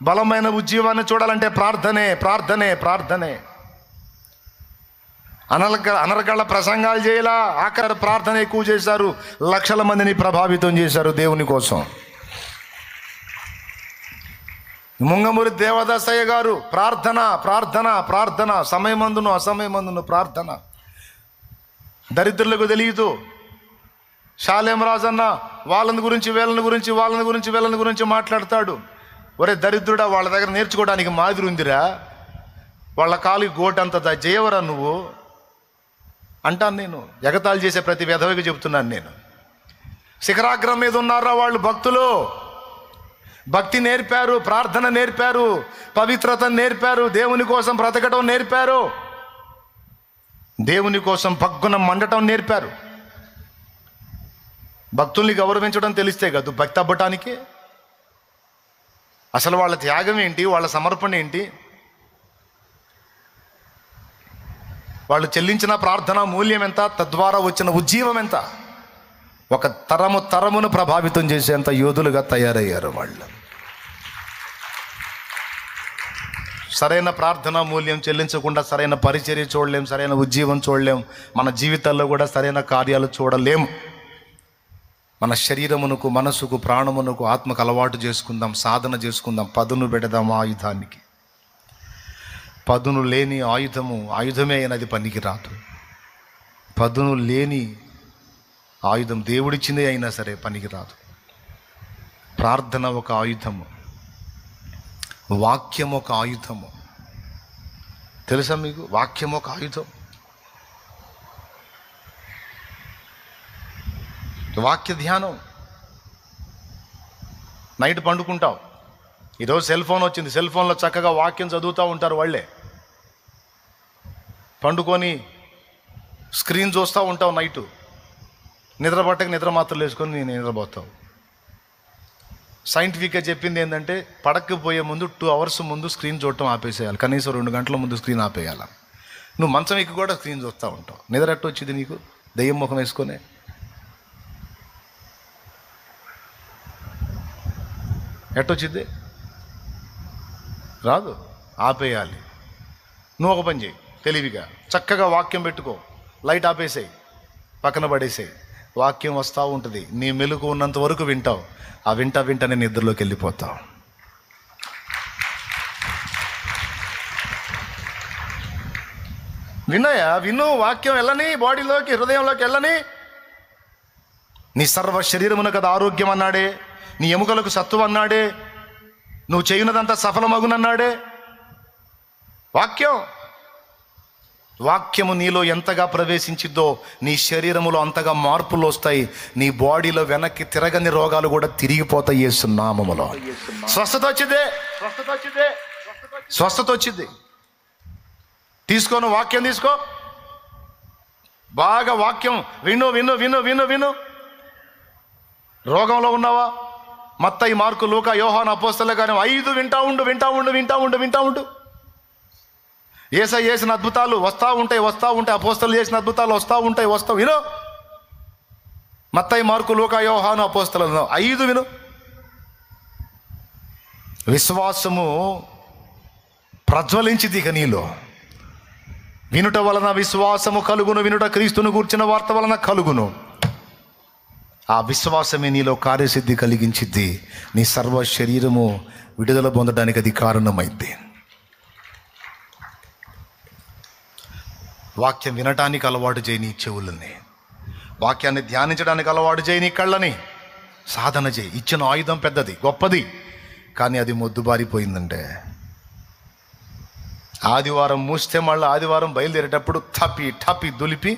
A: బలమైన ఉజ్జీవాన్ని చూడాలంటే ప్రార్థనే ప్రార్థనే ప్రార్థనే. అనర్గళ ప్రసంగాలు చేయలా, ఆఖరి ప్రార్థన ఎక్కువ చేశారు. లక్షల మందిని ప్రభావితం చేశారు దేవుని కోసం. ముంగమూరి దేవదాసయ్య గారు ప్రార్థన ప్రార్థన ప్రార్థన. సమయమందును అసమయమందును ప్రార్థన. దరిద్రులకు తెలియదు. షాలేం రాజన్న వాళ్ళని గురించి వీళ్ళని గురించి వాళ్ళని గురించి వీళ్ళని గురించి మాట్లాడతాడు. ఒరే దరిద్రుడా, వాళ్ళ దగ్గర నేర్చుకోవడానికి మాదిరి ఉందిరా, వాళ్ళ కాలు గోటంత చేయవరా నువ్వు అంటాను నేను. ఎగతాళి చేసే ప్రతి వెధవకి చెప్తున్నాను నేను. శిఖరాగ్రం మీద ఉన్నారా వాళ్ళు భక్తులు. భక్తి నేర్పారు, ప్రార్థన నేర్పారు, పవిత్రత నేర్పారు, దేవుని కోసం బ్రతకటం నేర్పారు, దేవుని కోసం పగ్గున మండటం నేర్పారు. భక్తుల్ని గౌరవించడం తెలిస్తే కాదు భక్తి అవ్వటానికి. అసలు వాళ్ళ త్యాగం ఏంటి, వాళ్ళ సమర్పణ ఏంటి, వాళ్ళు చెల్లించిన ప్రార్థన మూల్యం ఎంత, తద్వారా వచ్చిన ఉజ్జీవం ఎంత, ఒక తరమును ప్రభావితం చేసేంత యోధులుగా తయారయ్యారు వాళ్ళు. సరైన ప్రార్థన మూల్యం చెల్లించకుండా సరైన పరిచర్య చూడలేం, సరైన ఉజ్జీవం చూడలేం, మన జీవితాల్లో కూడా సరైన కార్యాలు చూడలేము. మన శరీరమునకు, మనసుకు, ప్రాణమునకు, ఆత్మకు అలవాటు చేసుకుందాం, సాధన చేసుకుందాం, పదును పెడదాం ఆయుధానికి. పదును లేని ఆయుధమే అయినది పనికి రాదు. పదును లేని ఆయుధం దేవుడిచ్చిందే అయినా సరే పనికి రాదు. ప్రార్థన ఒక ఆయుధము, వాక్యం ఒక ఆయుధము. తెలుసా మీకు? వాక్యం ఒక ఆయుధం. వాక్య ధ్యానం, నైట్ పండుకుంటావు. ఈరోజు సెల్ ఫోన్ వచ్చింది, సెల్ ఫోన్లో చక్కగా వాక్యం చదువుతూ ఉంటారు వాళ్ళే. పండుకొని స్క్రీన్ చూస్తూ ఉంటావు నైటు. నిద్ర పట్టక నిద్ర మాత్రలు వేసుకొని నేను నిద్రపోతావు. సైంటిఫిక్గా చెప్పింది ఏంటంటే పడకపోయే ముందు 2 hours ముందు స్క్రీన్ చూడటం ఆపేసేయాలి. కనీసం 2 గంటల ముందు స్క్రీన్ ఆపేయాలి. నువ్వు మంచం ఎక్కి కూడా స్క్రీన్ చూస్తూ ఉంటావు. నిద్ర ఎట్ట వచ్చింది నీకు? దెయ్యం ముఖం వేసుకొని ఎట్టొచ్చింది? రాదు. ఆపేయాలి. నువ్వు ఒక పని చేయి, తెలివిగా చక్కగా వాక్యం పెట్టుకో, లైట్ ఆపేసేయి, పక్కన పడేసేయి. వాక్యం వస్తూ ఉంటుంది, నీ మెలుకు ఉన్నంత వరకు వింటావు. ఆ వింటనే నిద్రలోకి వెళ్ళిపోతావు. విను. వాక్యం వెళ్ళని, బాడీలోకి, హృదయంలోకి వెళ్ళని. నీ సర్వ శరీరమున కదా ఆరోగ్యం అన్నాడే, నీ ఎముకలకు సత్తువ అన్నాడే, నువ్వు చేయనదంతా సఫలమగునన్నాడే. వాక్యము నీలో ఎంతగా ప్రవేశించిద్దో నీ శరీరములో అంతగా మార్పులు వస్తాయి. నీ బాడీలో వెనక్కి తిరగని రోగాలు కూడా తిరిగిపోతాయి యేసు నామములో. స్వస్థత వచ్చింది. తీసుకోను, వాక్యం తీసుకో. బాగా వాక్యం విను. రోగంలో ఉన్నావా? మత్తయి, మార్కు, లూకా, యోహాను, అపోస్తలులు కానీ 5 వింటా ఉండు. యేసయ్య చేసిన అద్భుతాలు వస్తూ ఉంటాయి. అపోస్తలులు చేసిన అద్భుతాలు వస్తూ ఉంటాయి. విను. మత్తయి, మార్కు, లూకా, యోహాను, అపోస్తలులు 5 విను. విశ్వాసము ప్రజ్వలించింది ఇక నీలో. వినుట వలన విశ్వాసము కలుగును, వినుట క్రీస్తును గూర్చిన వార్త వలన కలుగును. ఆ విశ్వాసమే నీలో కార్యసిద్ధి కలిగించిద్ది. నీ సర్వ శరీరము విడుదల పొందడానికి అది కారణమైంది. వాక్యం వినటానికి అలవాటు చేయి నీ చెవులని, వాక్యాన్ని ధ్యానించడానికి అలవాటు చేయి నీ కళ్ళని. సాధన చేయి. ఇచ్చిన ఆయుధం పెద్దది, గొప్పది, కానీ అది మొద్దుబారిపోయిందంటే ఆదివారం మూస్తే మళ్ళీ ఆదివారం బయలుదేరేటప్పుడు టపి దులిపి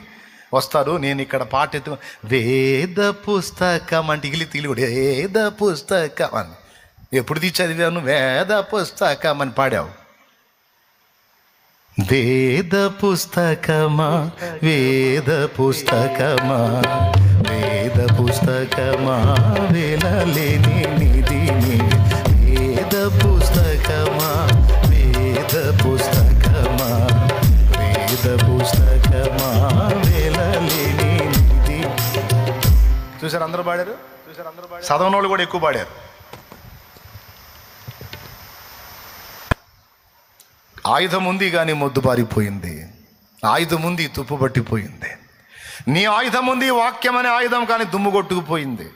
A: వస్తారు. నేను ఇక్కడ పాట ఎత్తు, వేద పుస్తకం అంటే ఇగిలి వేద పుస్తకం అని ఎప్పుడు తీసి చదివాను? వేద పుస్తకం అని పాడావు. వేద పుస్తకమా వేలలేని నిధిని, వేద పుస్తకమా వేలలేని నిధి. చూసారు అందరూ పాడారు. చదవని వాళ్ళు కూడా ఎక్కువ పాడారు. ఆయుధం ఉంది కానీ మొద్దుబారిపోయింది. ఆయుధం ఉంది, తుప్పు పట్టిపోయింది. నీ ఆయుధం ఉంది, వాక్యం అనే ఆయుధం, కానీ దుమ్ము కొట్టుకుపోయింది,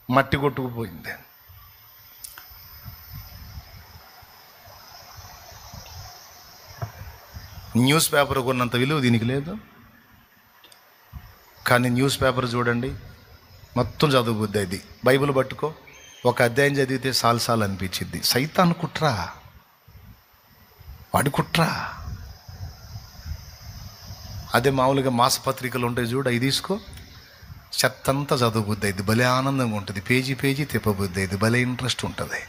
A: మట్టి కొట్టుకుపోయింది. న్యూస్ పేపర్ కొన్నంత విలువ దీనికి లేదు. కానీ న్యూస్ పేపర్ చూడండి, మొత్తం చదువుబుద్ది. ఇది బైబిల్ పట్టుకో, ఒక అధ్యాయం చదివితే సాలు అనిపించింది. సైతాను కుట్రా, వాడి కుట్రా. అదే మామూలుగా మాసపత్రికలు ఉంటాయి చూడు, అవి తీసుకో, చెత్తంతా చదువుబుద్ది. ఇది భలే ఆనందంగా ఉంటుంది. పేజీ తిప్పబుద్ది. ఇది భలే ఇంట్రెస్ట్ ఉంటుంది.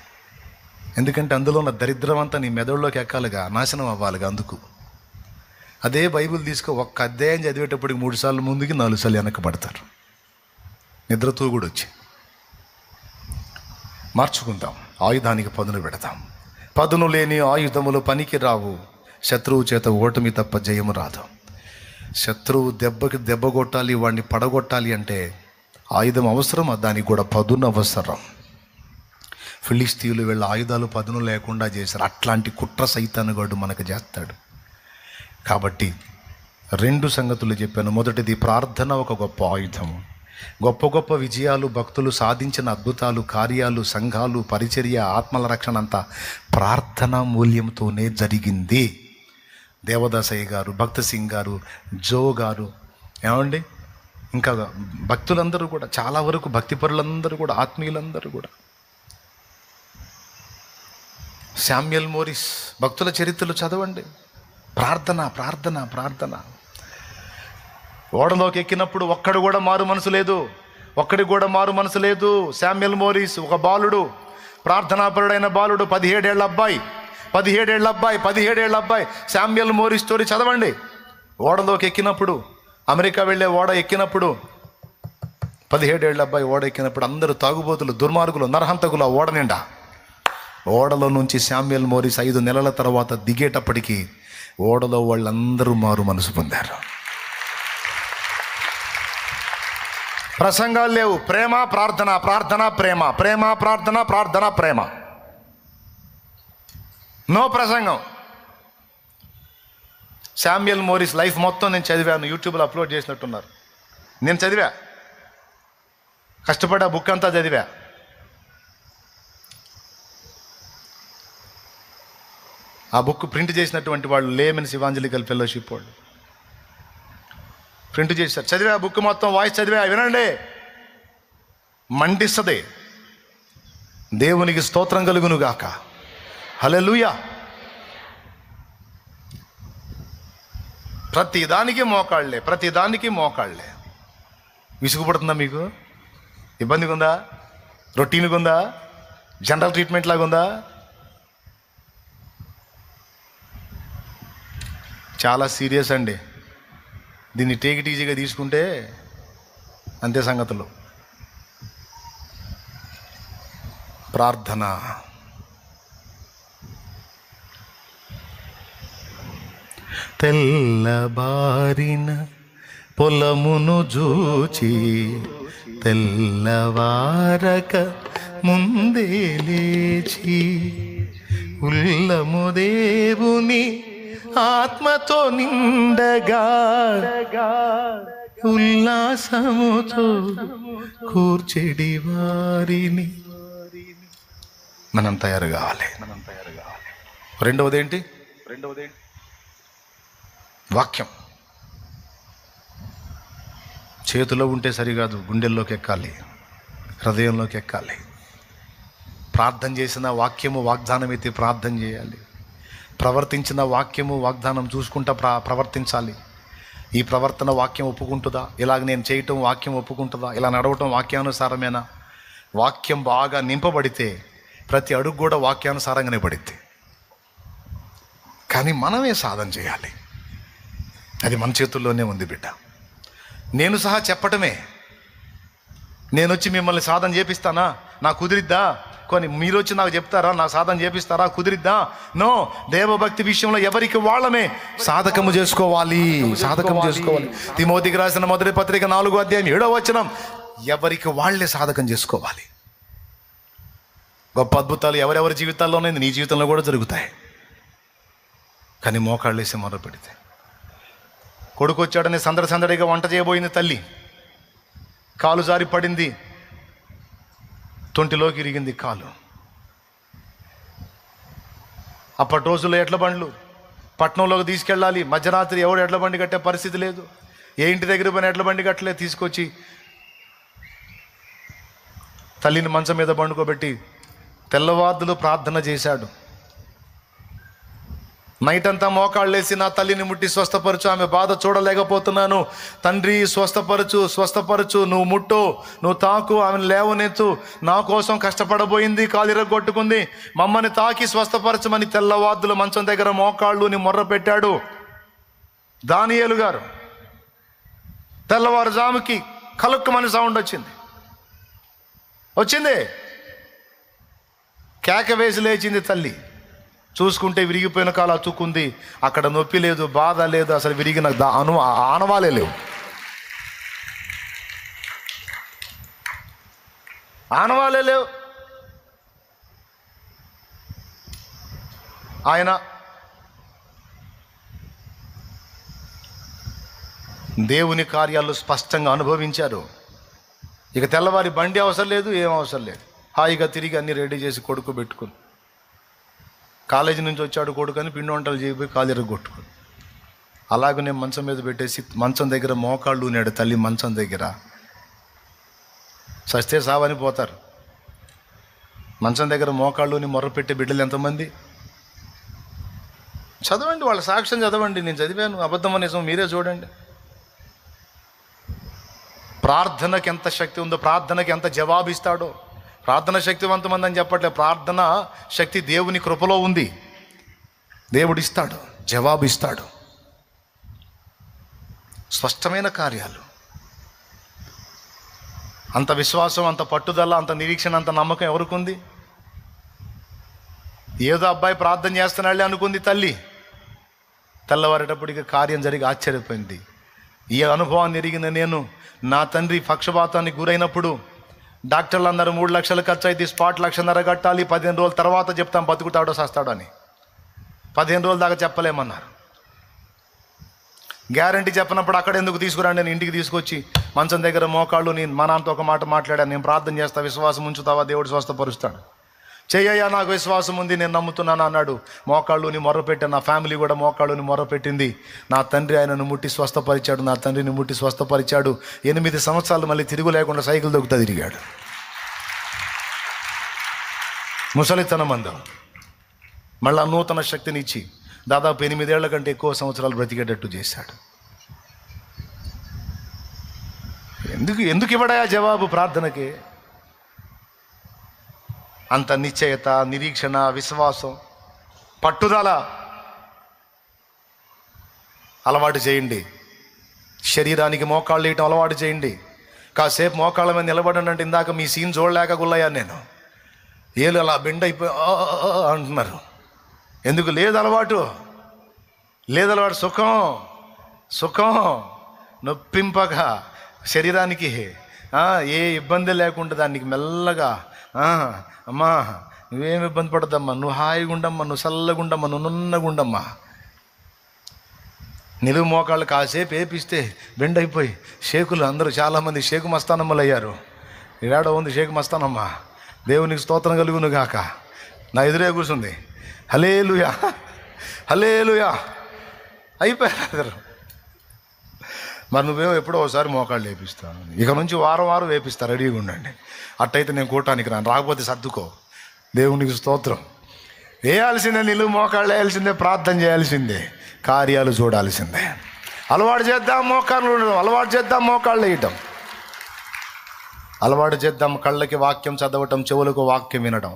A: ఎందుకంటే అందులో ఉన్న దరిద్రం అంతా నీ మెదడులోకి ఎక్కాలిగా, నాశనం అవ్వాలిగా. అందుకు అదే బైబిల్ తీసుకో, ఒక్క అధ్యాయం చదివేటప్పటికి 3 సార్లు ముందుకి 4 సార్లు వెనక్కి పడతారు. నిద్రతో కూడా వచ్చి మార్చుకుందాం. ఆయుధానికి పదును పెడతాం. పదును లేని ఆయుధములు పనికి రావు. శత్రువు చేత ఓటమి తప్ప జయము రాదు. శత్రువు దెబ్బ కొట్టాలి, వాడిని పడగొట్టాలి అంటే ఆయుధం అవసరం, దానికి కూడా పదును అవసరం. ఫిలిస్తీయులు వీళ్ళ ఆయుధాలు పదును లేకుండా చేశారు. అట్లాంటి కుట్ర సైతానుగాడు మనకు చేస్తాడు. కాబట్టి 2 సంగతులు చెప్పాను. మొదటిది, ప్రార్థన ఒక గొప్ప ఆయుధం. గొప్ప విజయాలు, భక్తులు సాధించిన అద్భుతాలు, కార్యాలు, సంఘాలు, పరిచర్య, ఆత్మల రక్షణ అంతా ప్రార్థనా మూల్యంతోనే జరిగింది. దేవదాసయ్య గారు, భక్త సింగ్ గారు, జో గారు, ఏమండి, ఇంకా భక్తులందరూ కూడా, చాలా వరకు భక్తిపరులందరూ కూడా, ఆత్మీయులందరూ కూడా, శామ్యుయల్ మోరిస్, భక్తుల చరిత్రలు చదవండి. ప్రార్థన. ఓడలోకి ఎక్కినప్పుడు ఒక్కడు కూడా మారు మనసు లేదు. ఒక్కడికి కూడా మారు మనసు లేదు. శామ్యుయల్ మోరిస్ ఒక బాలుడు, ప్రార్థనాపరుడైన బాలుడు, 17 ఏళ్ల అబ్బాయి. శామ్యుయల్ మోరిస్ స్టోరీ చదవండి. ఓడలోకి ఎక్కినప్పుడు, అమెరికా వెళ్ళే ఓడ ఎక్కినప్పుడు, 17 ఏళ్ల అబ్బాయి ఓడ ఎక్కినప్పుడు అందరూ తాగుబోతులు, దుర్మార్గులు, నరహంతకులు ఆ ఓడ నిండా. ఓడలో నుంచి శామ్యుయల్ మోరిస్ 5 నెలల తర్వాత దిగేటప్పటికి ఓడలో వాళ్ళందరూ మారు మనసు పొందారు. ప్రసంగాలు లేవు, ప్రేమ ప్రార్థన, ప్రార్థన ప్రేమ, ప్రేమ ప్రార్థన, ప్రార్థన ప్రేమ. నో ప్రసంగం. శామ్యుయల్ మోరిస్ లైఫ్ మొత్తం నేను చదివాను, యూట్యూబ్లో అప్లోడ్ చేసినట్టున్నారు. నేను చదివా, కష్టపడి ఆ బుక్ అంతా చదివా. ఆ బుక్ ప్రింట్ చేసినటువంటి వాళ్ళు లేమెన్స్ ఇవాంజలికల్ ఫెలోషిప్ వాళ్ళు ప్రింట్ చేశారు. చదివా బుక్ మొత్తం, వాయిస్ చదివా. వినండి, మండిస్తుంది. దేవునికి స్తోత్రం కలుగును గాక. హల్లెలూయా. ప్రతిదానికి మోకాళ్ళే. విసుగుపడుతుందా మీకు? ఇబ్బందిగా ఉందా? రొటీన్గా ఉందా? జనరల్ ట్రీట్మెంట్ లాగా ఉందా? చాలా సీరియస్ అండి. దీన్ని టేక్ ఇట్ ఈజీగా తీసుకుంటే అంతే సంగతులు. ప్రార్థన. తెల్లబారిన పొలమును జూచి తెల్లవారక ముందే లేచి ఉల్లము దేవుని ఆత్మతో నిండగా ఉల్లాసముతో కూర్చెడి వారిని. మనం తయారు కావాలి. రెండవది ఏంటి? వాక్యం. చేతిలో ఉంటే సరికాదు, గుండెల్లోకి ఎక్కాలి, హృదయంలోకి ఎక్కాలి. ప్రార్థన చేసిన వాక్యము వాగ్దానం అయితే ప్రార్థన చేయాలి. ప్రవర్తించిన వాక్యము వాగ్దానం చూసుకుంటా ప్రవర్తించాలి. ఈ ప్రవర్తన వాక్యం ఒప్పుకుంటుందా? ఇలాగ నేను చేయటం వాక్యం ఒప్పుకుంటుందా? ఇలా నడవటం వాక్యానుసారమేనా? వాక్యం బాగా నింపబడితే ప్రతి అడుగు కూడా వాక్యానుసారంగానే పడితే. కానీ మనమే సాధన చేయాలి. అది మన చేతుల్లోనే ఉంది బిడ్డ. నేను సహా చెప్పటమే. నేను వచ్చి మిమ్మల్ని సాధన చేపిస్తానా? నాకు కుదిరిద్దా? కొని మీరు వచ్చి నాకు చెప్తారా? నాకు సాధన చేపిస్తారా? కుదిరిద్దా? నో. దేవభక్తి విషయంలో ఎవరికి వాళ్ళమే సాధకము చేసుకోవాలి. తిమోతికి రాసిన మొదటి పత్రిక 4వ అధ్యాయం 7వ వచనం, ఎవరికి వాళ్ళే సాధకం చేసుకోవాలి. గొప్ప అద్భుతాలు ఎవరెవరి జీవితాల్లోనే నీ జీవితంలో కూడా జరుగుతాయి. కానీ మోకాళ్ళు వేసి మొదలు పెడితే. కొడుకు వచ్చాడని సందడిగా వంట చేయబోయింది తల్లి. కాలు జారి పడింది, తొంటిలోకి ఇరిగింది కాలు. అప్పటి రోజుల్లో ఎడ్ల బండ్లు పట్టణంలోకి తీసుకెళ్ళాలి. మధ్యరాత్రి ఎవడు ఎడ్ల బండి కట్టే పరిస్థితి లేదు. ఏ ఇంటి దగ్గర పోయిన ఎడ్ల బండి కట్టలే. తీసుకొచ్చి తల్లిని మంచం మీద పండుకోబెట్టి తెల్లవార్దులు ప్రార్థన చేశాడు. నైట్ అంతా మోకాళ్ళేసి నా తల్లిని ముట్టి స్వస్థపరచు, ఆమె బాధ చూడలేకపోతున్నాను, తండ్రి స్వస్థపరచు, నువ్వు ముట్టు, నువ్వు తాకు, ఆమెను లేవనెత్తు, నా కోసం కష్టపడబోయింది, కాలు ఇరగొట్టుకుంది, మమ్మల్ని తాకి స్వస్థపరచమని తెల్లవార్దులు మంచం దగ్గర మోకాళ్ళుని మొర్ర పెట్టాడు దానియేలు గారు. తెల్లవారుజాముకి కలుక్కుమని సౌండ్ వచ్చింది. కేక వేసి లేచింది తల్లి. చూసుకుంటే విరిగిపోయిన కాలు అతుక్కుంది. అక్కడ నొప్పి లేదు, బాధ లేదు, అసలు విరిగిన ఆనవాలే లేవు. ఆయన దేవుని కార్యాలు స్పష్టంగా అనుభవించారు. ఇక తెల్లవారి బండి అవసరం లేదు, ఏం అవసరం లేదు. హాయిగా తిరిగి అన్ని రెడీ చేసి కొడుకు పెట్టుకుని, కాలేజీ నుంచి వచ్చాడు కొడుకు అని పిండి వంటలు చేయబోయి కాలు ఇరగొట్టుకుని, అలాగనే మంచం మీద పెట్టేసి మంచం దగ్గర మోకాళ్ళు ఉన్నాడు తల్లి. మంచం దగ్గర సస్తే సావని పోతారు. మంచం దగ్గర మోకాళ్ళుని మొర్ర పెట్టే బిడ్డలు ఎంతమంది? చదవండి, వాళ్ళ సాక్ష్యం చదవండి. నేను చదివాను, అబద్ధం నిజం మీరే చూడండి. ప్రార్థనకి ఎంత శక్తి ఉందో, ప్రార్థనకి ఎంత జవాబిస్తాడో. ప్రార్థన శక్తివంతమంది అని చెప్పట్లే, ప్రార్థన శక్తి దేవుని కృపలో ఉంది. దేవుడిస్తాడు, జవాబిస్తాడు. స్పష్టమైన కార్యాలు. అంత విశ్వాసం, అంత పట్టుదల, అంత నిరీక్షణ, అంత నమ్మకం ఎవరికి ఉంది? ఏదో అబ్బాయి ప్రార్థన చేస్తున్నాళ్ళే అనుకుంది తల్లి. తెల్లవారేటప్పటికి కార్యం జరిగి ఆశ్చర్యపోయింది. ఈ అనుభవాన్ని ఎరిగిన నేను, నా తండ్రి పక్షపాతానికి గురైనప్పుడు డాక్టర్లు అన్నారు 3 లక్షలు ఖర్చు అయితే స్పాట్ 1.5 లక్షలు కట్టాలి, 15 రోజుల తర్వాత చెప్తాం బతుకుతాడో సస్తాడో అని. 15 రోజుల దాకా చెప్పలేమన్నారు. గ్యారంటీ చెప్పినప్పుడు అక్కడ ఎందుకు తీసుకురండి, నేను ఇంటికి తీసుకొచ్చి మంచం దగ్గర మోకాళ్ళు, నేను మా నాన్నతో ఒక మాట మాట్లాడాను, నేను ప్రార్థన చేస్తా, విశ్వాసం ఉంచుతావా, దేవుడు స్వస్థపరుస్తాడు. చెయ్యయ్యా, నాకు విశ్వాసం ఉంది, నేను నమ్ముతున్నాను అన్నాడు. మోకాళ్ళుని మొర్రపెట్టాను, నా ఫ్యామిలీ కూడా మోకాళ్ళుని మొర్రపెట్టింది. నా తండ్రి ఆయనను ముట్టి స్వస్థపరిచాడు, నా తండ్రిని ముట్టి స్వస్థపరిచాడు. 8 సంవత్సరాలు మళ్ళీ తిరుగు లేకుండా సైకిల్ దొక్కుతా తిరిగాడు. ముసలితనం అందం మళ్ళా నూతన శక్తిని ఇచ్చి దాదాపు 8 ఏళ్ల కంటే ఎక్కువ సంవత్సరాలు బ్రతికేటట్టు చేశాడు. ఎందుకు ఇవ్వడా జవాబు ప్రార్థనకి? అంత నిశ్చయత, నిరీక్షణ, విశ్వాసం, పట్టుదల అలవాటు చేయండి. శరీరానికి మోకాళ్ళు వేయటం అలవాటు చేయండి. కాసేపు మోకాళ్ళ మీద నిలబడండి అంటే, ఇందాక మీ సీన్ చూడలేక గుల్లయ్యాను నేను. ఏళ్ళు అలా బెండ్ అయిపోయి అంటున్నారు. ఎందుకు? లేదు అలవాటు. సుఖం నొప్పింపగా శరీరానికి ఏ ఇబ్బంది లేకుండా దానికి మెల్లగా అమ్మా నువ్వేమి ఇబ్బంది పడద్దమ్మా, నువ్వు హాయిగా ఉండమ్మా, నువ్వు చల్లగుండమ్మా, నువ్వు నున్నగుండమ్మా. నిలువు మోకాళ్ళు కాసేపు వేపిస్తే బెండ్ అయిపోయి షేకులు, అందరూ చాలామంది షేకు మస్తానమ్మలు అయ్యారు. ఈడాడ ఉంది షేకు మస్తానమ్మ. దేవునికి స్తోత్రం కలుగును గాక. నా ఎదురే కూర్చుంది. హల్లెలూయా హల్లెలూయా అయిపోయారు. మరి నువ్వేమో ఎప్పుడో ఒకసారి మోకాళ్ళు వేపిస్తాను, ఇక నుంచి వారం వేపిస్తా, రెడీగా ఉండండి. అట్టయితే నేను కూటానికి రాను, రాకపోతే సర్దుకో. దేవునికి స్తోత్రం. వేయాల్సిందే, నిలువు మోకాళ్ళు వేయాల్సిందే, ప్రార్థన చేయాల్సిందే, కార్యాలు చూడాల్సిందే. అలవాటు చేద్దాం మోకాళ్ళు ఉండడం, అలవాటు చేద్దాం మోకాళ్ళు వేయటం, అలవాటు చేద్దాం కళ్ళకి వాక్యం చదవటం, చెవులకు వాక్యం వినడం.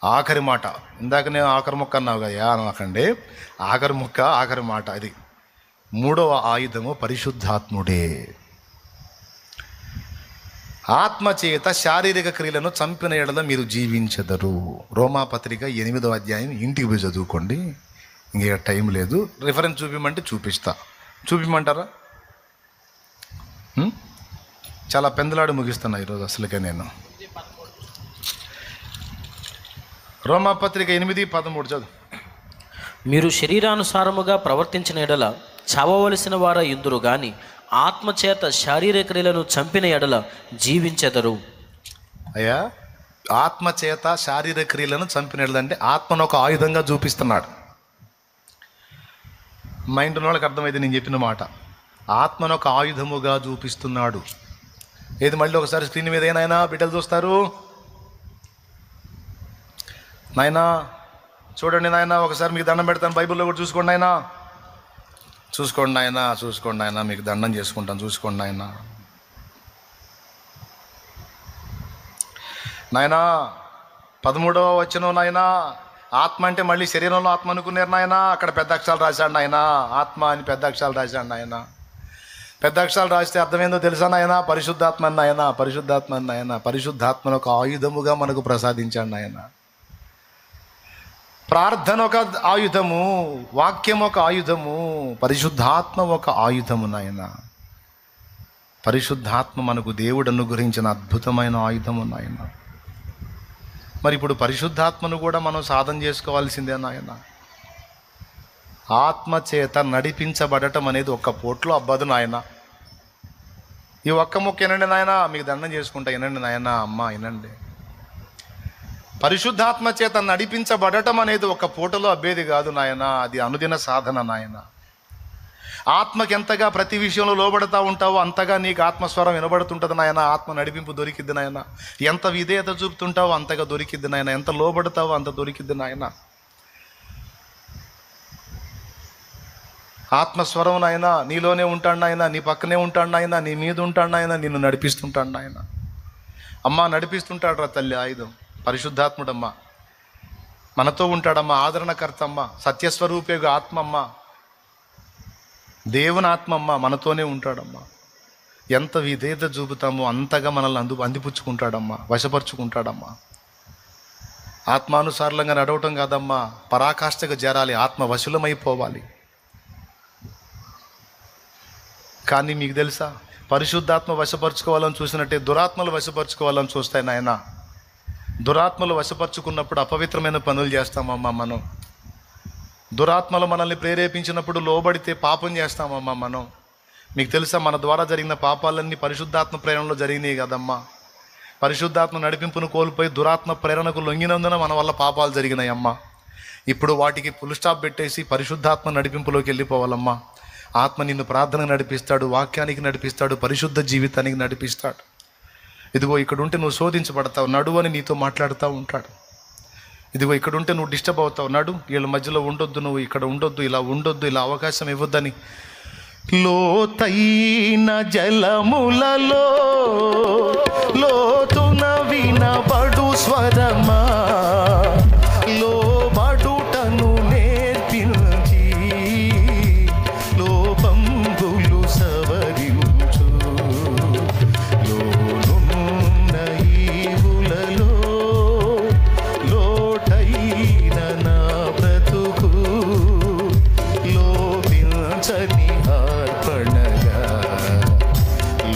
A: ఆఖరి మాట, ఇందాక నేను ఆఖరి మొక్క అన్నావు కదా అనకండి, ఆఖరి మాట అది. 3వ ఆయుధము పరిశుద్ధాత్ముడే. ఆత్మచేత శారీరక క్రియలను చంపిన ఎడల మీరు జీవించెదరు. రోమాపత్రిక 8వ అధ్యాయం ఇంటికి పోయి చదువుకోండి, ఇంక టైం లేదు. రిఫరెన్స్ చూపిమంటే చూపిమంటారా? చాలా పెందలాడు ముగిస్తున్నా ఈరోజు అసలుకే నేను. రోమాపత్రిక 8:13 చదువు.
B: మీరు శరీరానుసారముగా ప్రవర్తించిన ఎడల చావవలసిన వార ఇందురు గాని ఆత్మచేత శారీరక క్రియలను చంపిన ఎడల జీవించెదరు.
A: అయ్యా, ఆత్మచేత శారీరక క్రియలను చంపిన ఎడల అంటే ఆత్మను ఒక ఆయుధంగా చూపిస్తున్నాడు. మైండ్ ఉన్న వాళ్ళకి అర్థమైతే నేను చెప్పిన మాట. ఆత్మను ఒక ఆయుధముగా చూపిస్తున్నాడు. ఏది మళ్ళీ ఒకసారి స్క్రీన్ మీద ఏనాయనా బిడ్డలు చూస్తారు. నాయనా చూడండి నాయనా, ఒకసారి మీకు దండం పెడతాను, బైబిల్లో కూడా చూసుకోండి నాయనా, చూసుకోండి నాయనా, మీకు దండం చేసుకుంటాను, చూసుకోండి నాయనా. నాయనా 13వ వచనం నాయనా, ఆత్మ అంటే మళ్ళీ శరీరంలో ఆత్మ అనుకున్నారు నాయనా. అక్కడ పెద్ద అక్షరాలు రాశాడు నాయనా, ఆత్మ అని పెద్ద అక్షరాలు రాశాడు నాయనా. పెద్ద అక్షరాలు రాస్తే అర్థమైందో తెలుసా నాయనా? పరిశుద్ధాత్మ నాయనా, పరిశుద్ధాత్మను ఒక ఆయుధముగా మనకు ప్రసాదించాడు నాయనా. ప్రార్థన ఒక ఆయుధము, వాక్యం ఒక ఆయుధము, పరిశుద్ధాత్మ ఒక ఆయుధము నాయన. పరిశుద్ధాత్మ మనకు దేవుడు అనుగ్రహించిన అద్భుతమైన ఆయుధము నాయన. మరి ఇప్పుడు పరిశుద్ధాత్మను కూడా మనం సాధన చేసుకోవాల్సిందే నాయన. ఆత్మ చేత నడిపించబడటం అనేది ఒక్క పోట్లో అబ్బదు నాయన. ఈ ఒక్క మొక్క వినండి నాయన, మీకు దండం చేసుకుంటా వినండి నాయన, అమ్మ వినండి. పరిశుద్ధాత్మ చేత నడిపించబడటం అనేది ఒక పూటలో అబ్బేది కాదు నాయన, అది అనుదిన సాధన నాయన. ఆత్మకి ఎంతగా ప్రతి విషయంలో లోబడతా ఉంటావో అంతగా నీకు ఆత్మస్వరం వినబడుతుంటుంది నాయన. ఆత్మ నడిపింపు దొరికిద్ది నాయన. ఎంత విధేయత చూపుతుంటావో అంతగా దొరికిద్ది నాయన. ఎంత లోబడతావో అంత దొరికిద్ది నాయన. ఆత్మస్వరం నాయన నీలోనే ఉంటాడు నాయన, నీ పక్కనే ఉంటాడు నాయన, నీ మీద ఉంటాడు నాయన, నిన్ను నడిపిస్తుంటాడు నాయన. అమ్మ నడిపిస్తుంటాడు రా తల్లి, ఆయుధం పరిశుద్ధాత్ముడమ్మ మనతో ఉంటాడమ్మా, ఆదరణకర్త అమ్మ, సత్యస్వరూపేగ ఆత్మమ్మ, దేవుని ఆత్మమ్మ మనతోనే ఉంటాడమ్మా. ఎంత విధేయత చూపుతామో అంతగా మనల్ని అందిపుచ్చుకుంటాడమ్మా, వశపరుచుకుంటాడమ్మా. ఆత్మానుసారంగా నడవటం కాదమ్మా, పరాకాష్ఠగా చేరాలి, ఆత్మ వశులమైపోవాలి. కానీ మీకు తెలుసా, పరిశుద్ధాత్మ వశపరుచుకోవాలని చూసినట్టే దురాత్మలు వశపరుచుకోవాలని చూస్తాయి నాయన. దురాత్మలు వశపరుచుకున్నప్పుడు అపవిత్రమైన పనులు చేస్తామమ్మా మనం. దురాత్మలు మనల్ని ప్రేరేపించినప్పుడు లోబడితే పాపం చేస్తామమ్మా మనం. మీకు తెలుసా, మన ద్వారా జరిగిన పాపాలన్నీ పరిశుద్ధాత్మ ప్రేరణలో జరిగినాయి కదమ్మా. పరిశుద్ధాత్మ నడిపింపును కోల్పోయి దురాత్మ ప్రేరణకు లొంగినందున మన వల్ల పాపాలు జరిగినాయి అమ్మా. ఇప్పుడు వాటికి ఫుల్ స్టాప్ పెట్టేసి పరిశుద్ధాత్మ నడిపింపులోకి వెళ్ళిపోవాలమ్మా. ఆత్మ నిన్ను ప్రార్థనకు నడిపిస్తాడు, వాక్యానికి నడిపిస్తాడు, పరిశుద్ధ జీవితానికి నడిపిస్తాడు. ఇదిగో ఇక్కడ ఉంటే నువ్వు శోధించబడతావు, నడువు అని నీతో మాట్లాడుతూ ఉంటాడు. ఇదిగో ఇక్కడ ఉంటే నువ్వు డిస్టర్బ్ అవుతావు, నడు, వీళ్ళ మధ్యలో ఉండొద్దు, నువ్వు ఇక్కడ ఉండొద్దు, ఇలా ఉండొద్దు, ఇలా అవకాశం ఇవ్వద్దని. లోతైన జలములలో లోతున వినబడు స్వరమా, లోబడుటను నేర్పించి లోపంబులు సవరించు. లోనున్న ఈవులలో లోటైన నా బ్రతుకు లోపించని అర్పణగా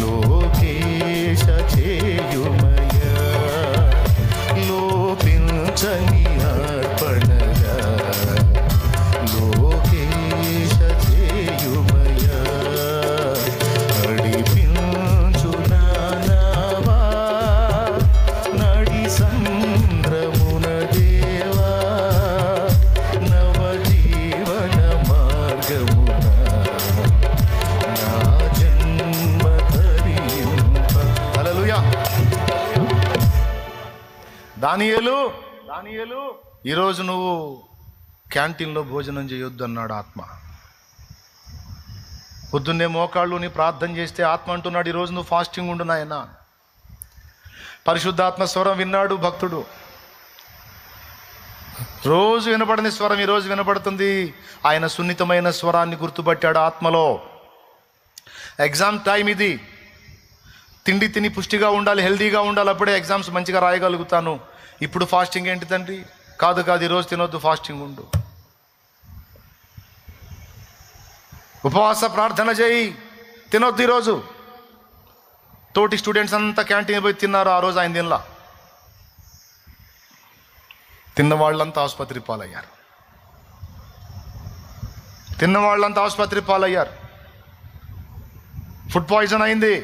A: లోకేశ చేయుమయా, లోపించని అర్పణగా లోకేశ చేయుమయా. నడిపించు నా నావా నడి సంద్రమున దేవా, నవజీవన మార్గమున నా జన్మ ధరింప. హల్లెలూయా. దానియేలు ఈరోజు నువ్వు క్యాంటీన్లో భోజనం చేయొద్దు అన్నాడు ఆత్మ. పొద్దున్నే మోకాళ్ళుని ప్రార్థన చేస్తే ఆత్మ అంటున్నాడు, ఈరోజు నువ్వు ఫాస్టింగ్ ఉండు నాయనా. పరిశుద్ధాత్మ స్వరం విన్నాడు భక్తుడు. రోజు వినపడని స్వరం ఈరోజు వినపడుతుంది. ఆయన సున్నితమైన స్వరాన్ని గుర్తుపట్టాడు ఆత్మలో. ఎగ్జామ్ టైం ఇది, తిండి తిని పుష్టిగా ఉండాలి, హెల్దీగా ఉండాలి, అప్పుడే ఎగ్జామ్స్ మంచిగా రాయగలుగుతాను. ఇప్పుడు ఫాస్టింగ్ ఏంటి తండ్రి? కాదు, ఈరోజు తినొద్దు, ఫాస్టింగ్ ఉండు. ఉపవాస ప్రార్థన చేయి, తినొద్దు ఈరోజు. తోటి స్టూడెంట్స్ అంతా క్యాంటీన్ పోయి తిన్నారు, ఆ రోజు ఆయన తినలా. తిన్న వాళ్ళంతా ఆసుపత్రి పాలయ్యారు, ఫుడ్ పాయిజన్ అయింది,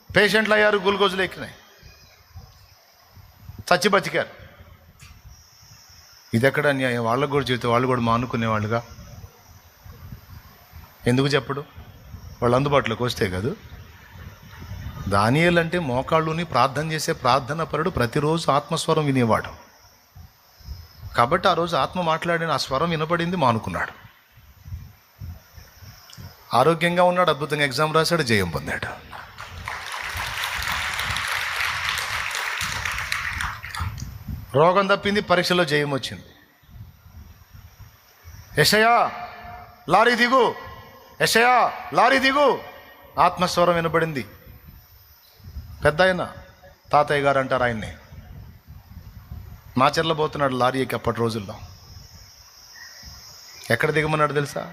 A: పేషెంట్లు అయ్యారు, గ్లూకోజులు ఎక్కినాయి, చచ్చి బతికారు. ఇది ఎక్కడ అన్యాయం? వాళ్ళకు కూడా చెబితే వాళ్ళు కూడా మానుకునేవాళ్ళుగా. ఎందుకు చెప్పడు? వాళ్ళు అందుబాటులోకి వస్తే కాదు. దానియేలు అంటే మోకాళ్ళుని ప్రార్థన చేసే ప్రార్థన పరుడు, ప్రతిరోజు ఆత్మస్వరం వినేవాడు. కాబట్టి ఆ రోజు ఆత్మ మాట్లాడిన ఆ స్వరం వినపడింది, మానుకున్నాడు. ఆరోగ్యంగా ఉన్నాడు, అద్భుతంగా ఎగ్జామ్ రాశాడు, జయం పొందాడు. రోగం తప్పింది, పరీక్షలో జయం వచ్చింది. యెషయా లారీ దిగు, యెషయా లారీ దిగు, ఆత్మస్వరం వినబడింది. పెద్ద ఆయన, తాతయ్య గారు అంటారు ఆయన్ని. మాచర్ల పోతున్నాడు లారీ ఎక్కి. అప్పటి రోజుల్లో ఎక్కడ దిగమన్నాడు తెలుసా?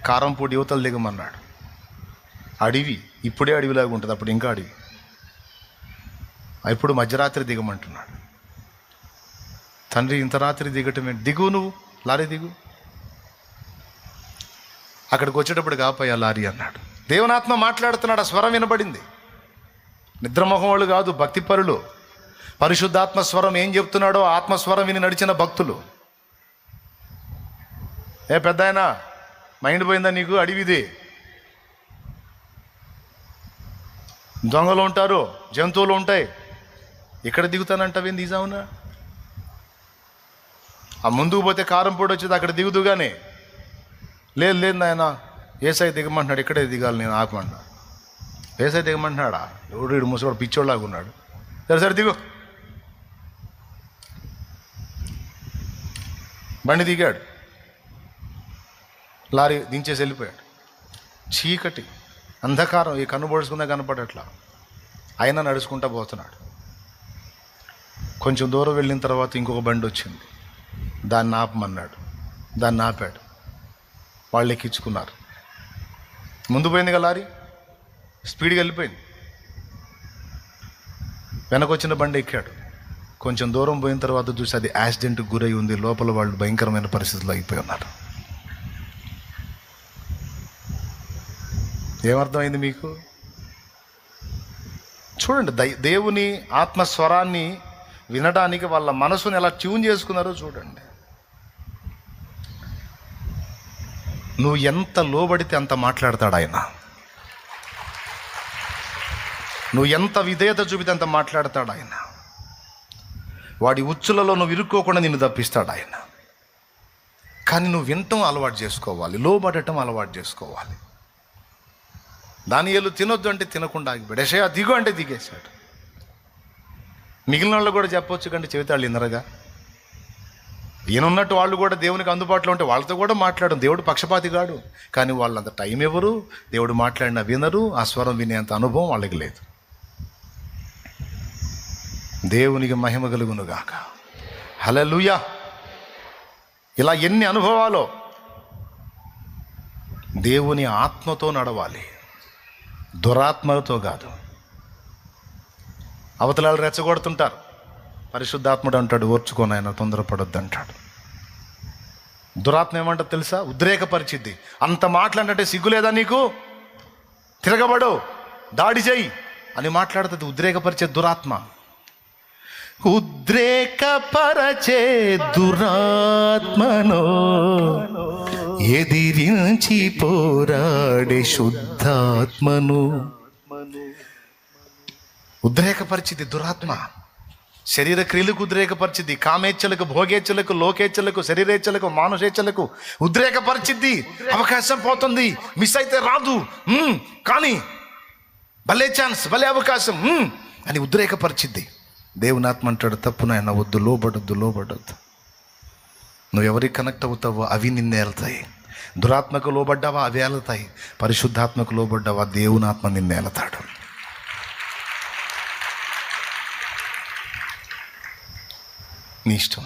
A: కారంపూడి యువతలు దిగమన్నాడు. అడవి, ఇప్పుడే అడవిలాగా ఉంటుంది, అప్పుడు ఇంకా అడవి. ఇప్పుడు మధ్యరాత్రి దిగమంటున్నాడు. తండ్రి, ఇంత రాత్రి దిగటమే, దిగు నువ్వు, లారీ దిగు. అక్కడికి వచ్చేటప్పుడు కాపోయా లారీ అన్నాడు. దేవునాత్మ మాట్లాడుతున్నాడు, ఆ స్వరం వినబడింది. నిద్రమోహం వాళ్ళు కాదు, భక్తిపరులు. పరిశుద్ధాత్మ స్వరం ఏం చెప్తున్నాడో ఆత్మస్వరం విని నడిచిన భక్తులు. ఏ పెద్ద ఆయన, మైండ్ పోయిందా నీకు? అడివిది, దొంగలు ఉంటారు, జంతువులు ఉంటాయి, ఇక్కడ దిగుతానంటావేంది? నిజావునా? ఆ ముందుకు పోతే కారం పొడి వచ్చేది, అక్కడ దిగుదుగానే లేదు లేదు నాయన, ఏసై దిగమంటున్నాడు, ఇక్కడే దిగాలి, నేను ఆపమన్నా. ఏసై దిగమంటున్నాడా? ఎవడు ముసవాడు పిచ్చోళ్ళలాగా ఉన్నాడు. సరే సరే దిగు. బండి దిగాడు, లారీ దించేసి వెళ్ళిపోయాడు. చీకటి అంధకారం, ఈ కన్ను పొడుచుకుందా కనపడట్లా. అయినా నడుచుకుంటా పోతున్నాడు. కొంచెం దూరం వెళ్ళిన తర్వాత ఇంకొక బండి వచ్చింది, దాన్ని ఆపమన్నాడు. దాన్ని ఆపాడు. వాళ్ళు ఎక్కించుకున్నారు. ముందు పోయింది కదా లారీ, స్పీడ్గా వెళ్ళిపోయింది. వెనకొచ్చిన బండి ఎక్కాడు. కొంచెం దూరం పోయిన తర్వాత చూసి అది యాక్సిడెంట్కి గురై ఉంది. లోపల వాళ్ళు భయంకరమైన పరిస్థితుల్లో అయిపోయి ఉన్నారు. ఏమర్థమైంది మీకు? చూడండి, దేవుని ఆత్మస్వరాన్ని వినడానికి వాళ్ళ మనసుని ఎలా ట్యూన్ చేసుకున్నారో చూడండి. నువ్వు ఎంత లోబడితే అంత మాట్లాడతాడు ఆయన. నువ్వు ఎంత విధేయత చూపితే అంత మాట్లాడతాడు ఆయన. వాడి ఉచ్చులలో నువ్వు ఇరుక్కోకుండా నిన్ను తప్పిస్తాడు ఆయన. కానీ నువ్వు వినటం అలవాటు చేసుకోవాలి, లోబడటం అలవాటు చేసుకోవాలి. దానియేలు తినొద్దు అంటే తినకుండా ఆగిపోయాడు. యెషయా దిగు అంటే దిగేశాడు. మిగిలిన వాళ్ళు కూడా చెప్పొచ్చు కంటే చెబితే వాళ్ళు వినరుగా. ఈయనున్నట్టు వాళ్ళు కూడా దేవునికి అందుబాటులో ఉంటే వాళ్ళతో కూడా మాట్లాడడం. దేవుడు పక్షపాతి కాడు, కానీ వాళ్ళంత టైం ఎవరు, దేవుడు మాట్లాడినా వినరు. ఆ స్వరం వినేంత అనుభవం వాళ్ళకి లేదు. దేవునికి మహిమ కలుగునుగాక. హల్లెలూయా. ఇలా ఎన్ని అనుభవాలో. దేవుని ఆత్మతో నడవాలి, దురాత్మలతో కాదు. అవతలాలు రెచ్చగొడుతుంటారు, పరిశుద్ధాత్ముడు అంటాడు ఓర్చుకొని ఆయన తొందరపడొద్దు అంటాడు. దురాత్మ ఏమంటారు తెలుసా? ఉద్రేకపరిచిద్ది. అంత మాట్లాడంటే సిగ్గు లేదా నీకు? తిరగబడు, దాడి చేయి అని మాట్లాడుతుంది. ఉద్రేకపరిచే దురాత్మ. ఉద్రేకపరచే దురాత్మను ఎదిరించి పోరాడే శుద్ధాత్మను. ఉద్రేకపరిచిది దురాత్మ. శరీర క్రియలకు ఉద్రేకపరిచిద్ది, కామేచ్ఛలకు, భోగేచ్ఛలకు, లోకేచ్ఛలకు, శరీరేచ్ఛలకు, మానుషేచ్ఛలకు ఉద్రేకపరిచిద్ది. అవకాశం పోతుంది, మిస్ అయితే రాదు, కానీ భలే ఛాన్స్, భలే అవకాశం అని ఉద్రేకపరిచిద్ది. దేవుని ఆత్మ అంటాడు, తప్పు నాయన, వద్దు, లోబడొద్దు, లోబడొద్దు. నువ్వు ఎవరికి కనెక్ట్ అవుతావో అవి నిన్నే వెళ్తాయి. దురాత్మకు లోబడ్డావా అవి వెళ్తాయి. పరిశుద్ధాత్మకు లోబడ్డావా దేవుని ఆత్మ నిన్నే వెళ్తాడు. నీ ఇష్టం.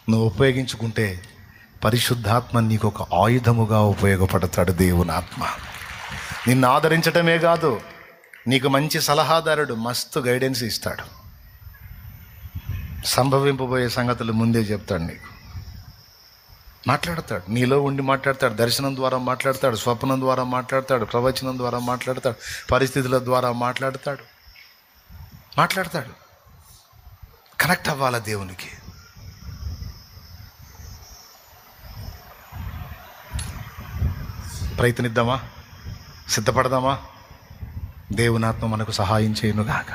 A: నువ్వు ఉపయోగించుకుంటే పరిశుద్ధాత్మ నీకు ఒక ఆయుధముగా ఉపయోగపడతాడు. దేవుని ఆత్మ నిన్ను ఆదరించటమే కాదు, నీకు మంచి సలహాదారుడు, మస్తు గైడెన్స్ ఇస్తాడు. సంభవింపబోయే సంగతులు ముందే చెప్తాడు, నీకు మాట్లాడతాడు, నీలో ఉండి మాట్లాడతాడు. దర్శనం ద్వారా మాట్లాడతాడు, స్వప్నం ద్వారా మాట్లాడతాడు, ప్రవచనం ద్వారా మాట్లాడతాడు, పరిస్థితుల ద్వారా మాట్లాడతాడు. కనెక్ట్ అవ్వాలా దేవునికి. ప్రయత్నిద్దామా? సిద్ధపడదామా? దేవుని ఆత్మ మనకు సహాయం చేయనుగాక.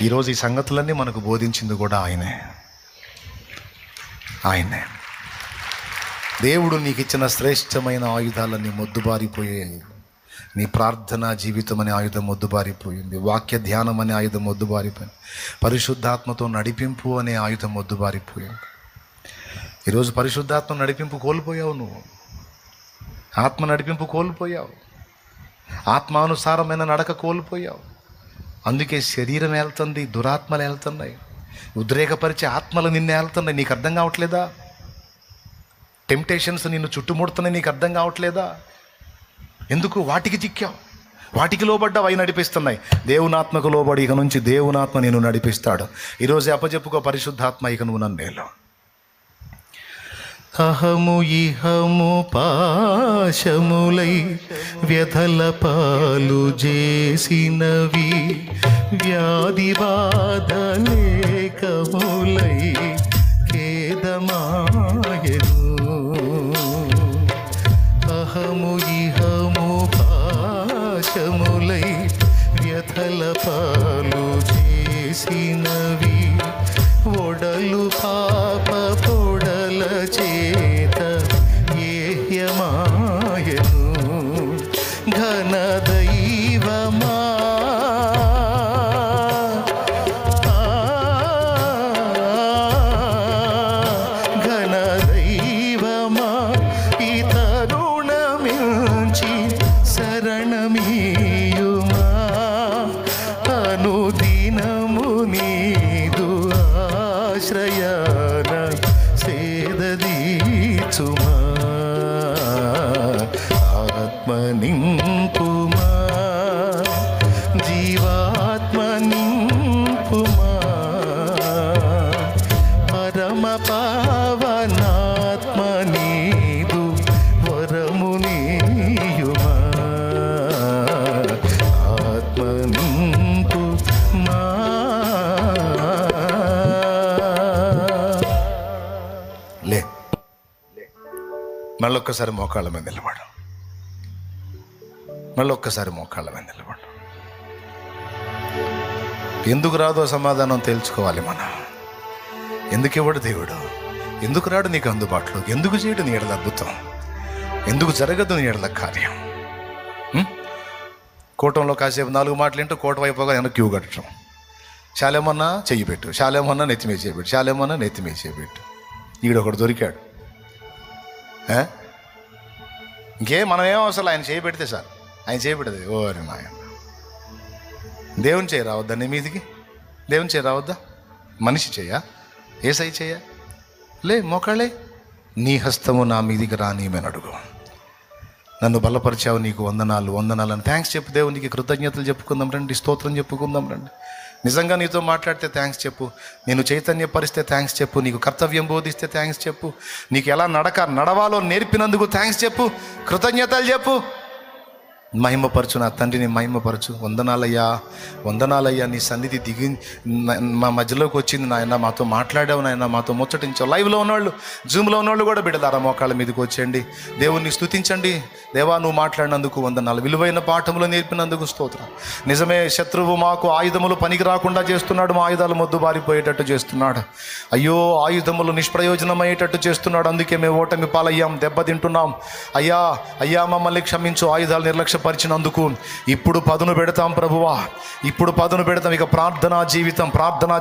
A: ఈరోజు ఈ సంగతులన్నీ మనకు బోధించింది కూడా ఆయనే. దేవుడు నీకు ఇచ్చిన శ్రేష్టమైన ఆయుధాలన్నీ మొద్దుబారిపోయాయి. నీ ప్రార్థనా జీవితం అనే ఆయుధం మొద్దుబారిపోయింది. వాక్య ధ్యానం అనే ఆయుధం మొద్దుబారిపోయింది. పరిశుద్ధాత్మతో నడిపింపు అనే ఆయుధం మొద్దుబారిపోయింది. ఈరోజు పరిశుద్ధాత్మ నడిపింపు కోల్పోయావు. నువ్వు ఆత్మ నడిపింపు కోల్పోయావు. ఆత్మానుసారమైన నడక కోల్పోయావు. అందుకే శరీరం వెళ్తుంది, దురాత్మలు వెళ్తున్నాయి, ఉద్రేకపరిచే ఆత్మలు నిన్ను వెళ్తున్నాయి. నీకు అర్థం కావట్లేదా? టెంప్టేషన్స్ నిన్ను చుట్టుముడుతున్నాయి, నీకు అర్థం కావట్లేదా? ఎందుకు? వాటికి చిక్కావు, వాటికి లోబడ్డావు, అవి నడిపిస్తున్నాయి. దేవునాత్మకు లోబడి ఇక నుంచి దేవునాత్మ నేను నడిపిస్తాడు. ఈరోజు అప్పచెప్పుకో, పరిశుద్ధాత్మ ఇక నువ్వు నన్నేలో. అహము ఇహము పాశములై వ్యధల పాలు చేసినవి, వ్యాధి బాధలేకములై ఖేదమాయను. అహము ఇహము పాశములై వ్యధల పాలు చేసినవి, ఒడలు పాప పొడల చేత ఏహ్య లయమాయను ఘన దైవమా ఘన దైవమా ఈ తరుణమించి శరణమీయుమా అనుదినము నీదు ఆశ్రయాన సేదదీచుమా ఆత్మ నింపుమా జీవాత్మ నింపుమా పరమ పావనాత్మ నీదు వరము నీయుమా ఆత్మ నింపుమా. లే మళ్ళొక్కసారి మోకాళ్ళ మీద నిలబడు. మళ్ళొక్కసారి మోకాళ్ళ మీద నిలబడు. ఎందుకు రాదో సమాధానం తెలుసుకోవాలి మనం. ఎందుకు ఇవ్వడు దేవుడు? ఎందుకు రాడు నీకు అందుబాటులో? ఎందుకు చేయడు నీ ఎడల అద్భుతం? ఎందుకు జరగదు నీ ఎడల కార్యం? కూటంలో కాసేపు 4 మాటలు ఏంటో కోట వైపుగా వెనక్కి క్యూ కట్టడం. శాలేమన్నా చెయ్యి పెట్టు, శాలేమన్నా నెత్తిమీ చేయబెట్టు, శాలేమన్నా నెత్తిమీ చేయబెట్టు. ఈడొకడు దొరికాడు. ఇంకేం మనం ఏం అవసరం, ఆయన చేయబెడితే సార్, ఆయన చేయబెడదు. ఓరి నాయన, దేవుని చేయి రావద్దా నీ మీదికి? దేవుని చేయి రావద్దా? మనిషి చెయ్యా? ఏసై చెయ్యా? లే మోకాళ్ళే, నీ హస్తము నా మీదికి రానియమని అడుగు. నన్ను బలపరిచావు, నీకు వందనాలు వందనాలు అని థ్యాంక్స్ చెప్పు. దేవునికి కృతజ్ఞతలు చెప్పుకుందాం రండి, స్తోత్రం చెప్పుకుందాం రండి. నిజంగా నీతో మాట్లాడితే థ్యాంక్స్ చెప్పు. నేను చైతన్యపరిస్తే థ్యాంక్స్ చెప్పు. నీకు కర్తవ్యం బోధిస్తే థ్యాంక్స్ చెప్పు. నీకు ఎలా నడవాలో నేర్పినందుకు థ్యాంక్స్ చెప్పు. కృతజ్ఞతలు చెప్పు. మహిమపరచు, నా తండ్రిని మహిమపరచు. వందనాలయ్యా, వందనాలయ్యా, నీ సన్నిధి దిగి మా మధ్యలోకి వచ్చింది నాయన, మాతో మాట్లాడావు నాయన, మాతో ముచ్చటించావు. లైవ్లో ఉన్నవాళ్ళు, జూమ్లో ఉన్నవాళ్ళు కూడా బిడ్డలారా మోకాళ్ళ మీదకి వచ్చేయండి, దేవుణ్ణి స్తుతించండి. దేవా, నువ్వు మాట్లాడినందుకు వందనాలు, విలువైన పాఠములు నేర్పినందుకు స్తోత్రం. నిజమే, శత్రువు మాకు ఆయుధములు పనికి రాకుండా చేస్తున్నాడు, మా ఆయుధాలు మొద్దు బారిపోయేటట్టు చేస్తున్నాడు. అయ్యో, ఆయుధములు నిష్ప్రయోజనమయ్యేటట్టు చేస్తున్నాడు. అందుకే మేము ఓటమి పాలయ్యాం, దెబ్బతింటున్నాం. అయ్యా అయ్యా మమ్మల్ని క్షమించు, ఆయుధాలు నిర్లక్ష్యపరిచినందుకు. ఇప్పుడు పదును పెడతాం ప్రభువా, ఇప్పుడు పదును పెడతాం. ఇక ప్రార్థనా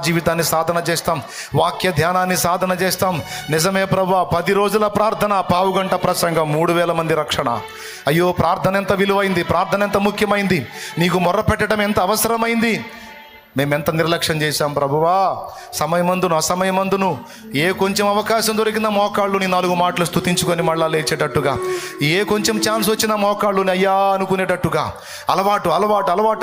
A: జీవితాన్ని సాధన చేస్తాం, వాక్య ధ్యానాన్ని సాధన చేస్తాం. నిజమే ప్రభువా, 10 రోజుల ప్రార్థన, పావుగంట ప్రసంగం, 3000 మంది రక్షణ. అయ్యో, ప్రార్థన ఎంత విలువైంది, ప్రార్థన ఎంత ముఖ్యమైంది, నీకు మొర్ర పెట్టడం ఎంత అవసరమైంది. మేమెంత నిర్లక్ష్యం చేశాం ప్రభువా. సమయమందును అసమయమందును ఏ కొంచెం అవకాశం దొరికిన మోకాళ్ళు నీ 4 మాటలు స్తుతించుకొని మళ్ళా లేచేటట్టుగా, ఏ కొంచెం ఛాన్స్ వచ్చినా మోకాళ్ళుని అయ్యా అనుకునేటట్టుగా, అలవాటు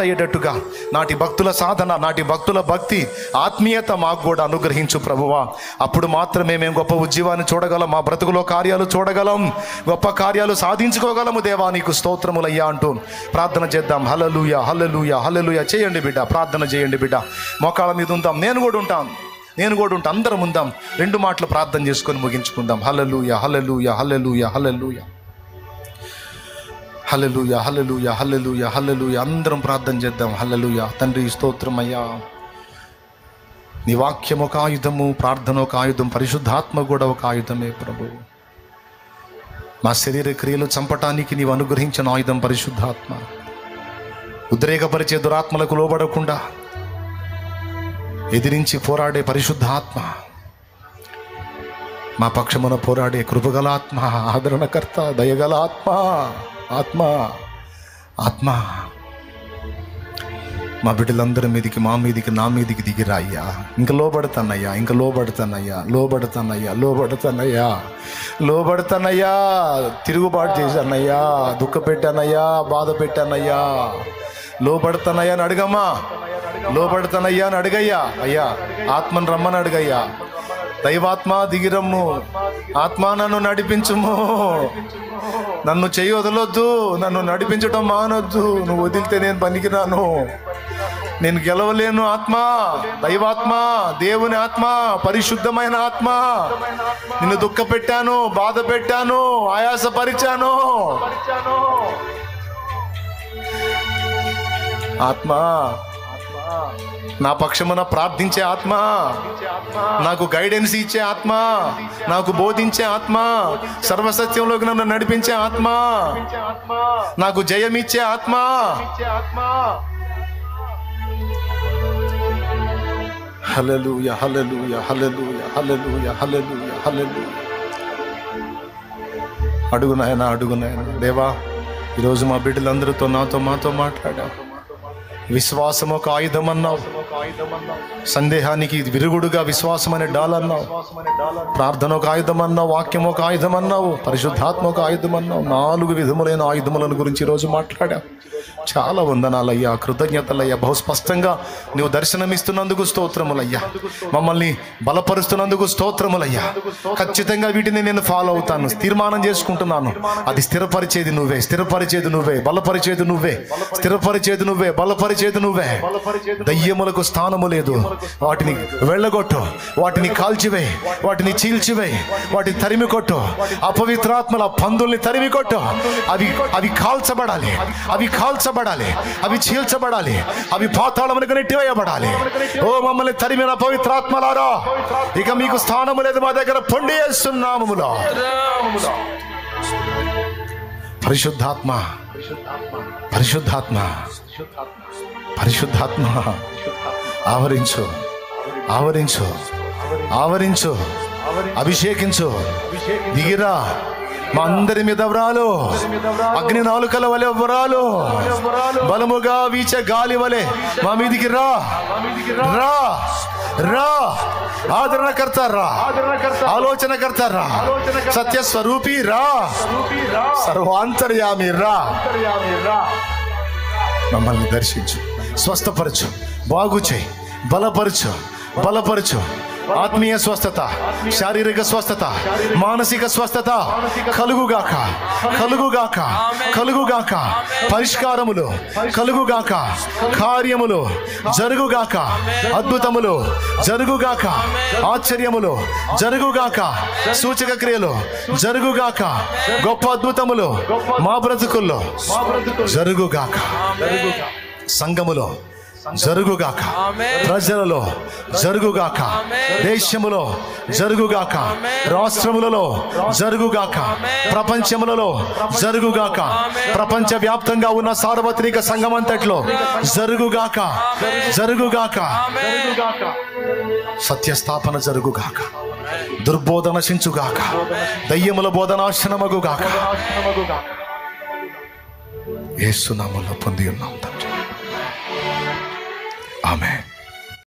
A: అయ్యేటట్టుగా నాటి భక్తుల సాధన, నాటి భక్తుల భక్తి, ఆత్మీయత మాకు కూడా అనుగ్రహించు ప్రభువా. అప్పుడు మాత్రమే మేము గొప్ప ఉజ్జీవాన్ని చూడగలం, మా బ్రతుకులో కార్యాలు చూడగలం, గొప్ప కార్యాలు సాధించుకోగలము. దేవా, నీకు స్తోత్రములయ్యా అంటూ ప్రార్థన చేద్దాం. హల్లెలూయా హల్లెలూయా హల్లెలూయా. చేయండి బిడ్డ, ప్రార్థన చేయండి బిడ్డ. మోకాళ్ళ మీద ఉంటాం, నేను కూడా ఉంటాను. అందరం ఉందాం. 2 మాటలు ప్రార్థన చేసుకొని ముగించుకుందాం. హల్లెలూయా హల్లెలూయా హల్లెలూయా హల్లెలూయా హల్లెలూయా హల్లెలూయా హల్లెలూయా హల్లెలూయా. అందరం ప్రార్థన చేద్దాం. హల్లెలూయా. తండ్రి స్తోత్రం అయ్యా, నీ వాక్యం ఒక ఆయుధము, ప్రార్థన ఒక ఆయుధం, పరిశుద్ధాత్మ కూడా ఒక ఆయుధమే ప్రభు. మా శరీర క్రియలు చంపటానికి నీవు అనుగ్రహించిన ఆయుధం పరిశుద్ధాత్మ. ఉద్రేకపరిచే దురాత్మలకు లోబడకుండా ఎదిరించి పోరాడే పరిశుద్ధాత్మ, మా పక్షమున పోరాడే కృపగల ఆత్మ, ఆదరణకర్త, దయగల ఆత్మ, ఆత్మ మా బిడ్డలందరి మీదికి, మా మీదికి, నా మీదికి దిగిరాయ్యా. ఇంకా లోబడతానయ్యా. తిరుగుబాటు చేశానయ్యా, దుఃఖ పెట్టానయ్యా, బాధ పెట్టానయ్యా. లోబడతానయ్యా అని అడగమ్మా, లోబడతానయ్యా అని అడిగయ్యా. అయ్యా, ఆత్మను రమ్మని అడిగయ్యా. దైవాత్మ దిగిరమ్ము, ఆత్మ నన్ను నడిపించుము. నన్ను చెయ్యి వదలొద్దు, నన్ను నడిపించడం మానొద్దు. నువ్వు వదిలితే నేను పనికిరాను, నేను గెలవలేను. ఆత్మ, దైవాత్మ, దేవుని ఆత్మ, పరిశుద్ధమైన ఆత్మ, నిన్ను దుఃఖ పెట్టాను, బాధ పెట్టాను, ఆయాసపరిచాను. ఆత్మ నా పక్షమున ప్రార్థించే ఆత్మ, నాకు గైడెన్స్ ఇచ్చే ఆత్మ, నాకు బోధించే ఆత్మ, సర్వసత్యంలోకి నన్ను నడిపించే ఆత్మ, నాకు జయమిచ్చే ఆత్మ. హల్లెలూయా, హల్లెలూయా, హల్లెలూయా, హల్లెలూయా, హల్లెలూయా, హల్లెలూయా. అడుగు నాయనా, అడుగు నాయనా. దేవా, ఈరోజు మా బిడ్డలందరితో మాతో మాట్లాడావు. విశ్వాసం ఒక ఆయుధం అన్నావు, సందేహానికి విరుగుడుగా విశ్వాసం అనే డాలన్నావు. ప్రార్థన ఒక ఆయుధం అన్నావు, వాక్యం ఒక ఆయుధం అన్నావు, పరిశుద్ధాత్మ ఒక ఆయుధం అన్నావు. 4 విధములైన ఆయుధములను గురించి ఈరోజు మాట్లాడావు. చాలా వందనాలయ్యా, కృతజ్ఞతలయ్యా. బహు స్పష్టంగా నువ్వు దర్శనమిస్తున్నందుకు స్తోత్రములయ్యా. మమ్మల్ని బలపరుస్తున్నందుకు స్తోత్రములయ్యా. ఖచ్చితంగా వీటిని నేను ఫాలో అవుతాను, తీర్మానం చేసుకుంటున్నాను. అది స్థిరపరిచేది నువ్వే, స్థిరపరిచేది నువ్వే, బలపరిచేది నువ్వే, స్థిరపరిచేది నువ్వే, బలపరిచేది నువ్వే. దయ్యములకు స్థానము లేదు. వాటిని వెళ్ళగొట్టు, వాటిని కాల్చివే, వాటిని చీల్చివే, వాటిని తరిమి కొట్టు. అపవిత్రాత్మల పందుల్ని తరిమి కొట్టు. అవి కాల్చబడాలి, అవి కాల్చబడాలి, అవి చీల్చబడాలి, అవి పాతాళమునకు నెట్టివేయబడాలి. ఓ మమ్మల్ని తరిమిన పవిత్రాత్మలారా, ఇక మీకు స్థానము లేదు మా దగ్గర. పొండి యేసునామములో పరిశుద్ధాత్మ, పరిశుద్ధాత్మ, పరిశుద్ధాత్మ ఆవరించు, ఆవరించు, ఆవరించు, అభిషేకించు. దిగిరా, మా అందరి మీద వ్రాలు. అగ్ని నాలుకల వలె వ్రాలు. బలముగా వీచే గాలి వలె మా మీదికి రా, రా, రా. ఆదరణకర్త రా, ఆలోచనకర్త రా, సత్యస్వరూపి రా, సర్వాంతర్యామి రా. మమ్మల్ని దర్శించు, స్వస్థపరచు, బాగు చేయి, బలపరచు, బలపరచు. ఆత్మీయ స్వస్థత, శారీరక స్వస్థత, మానసిక స్వస్థత కలుగుగాక, కలుగుగాక, కలుగుగాక. పరిష్కారములు కలుగుగాక, కార్యములు జరుగుగాక, అద్భుతములు జరుగుగాక, ఆశ్చర్యములు జరుగుగాక, సూచక క్రియలు జరుగుగాక, గొప్ప అద్భుతములు మా బ్రతుకుల్లో జరుగుగాక. సంఘములో జరుగుగాక, ప్రజలలో జరుగుగాక, దేశములో జరుగుగాక, రాష్ట్రములలో జరుగుగాక, ప్రపంచములలో జరుగుగాక, ప్రపంచ వ్యాప్తంగా ఉన్న సార్వత్రిక సంఘమంతట్లో జరుగుగాక, జరుగుగాక. సత్యస్థాపన జరుగుగాక, దుర్బోధ నశించుగాక, దయ్యముల బోధనాశనమగుగాక. యేసు నామములో పొంది ఉన్నాం తండ్రి. ఆమేన్.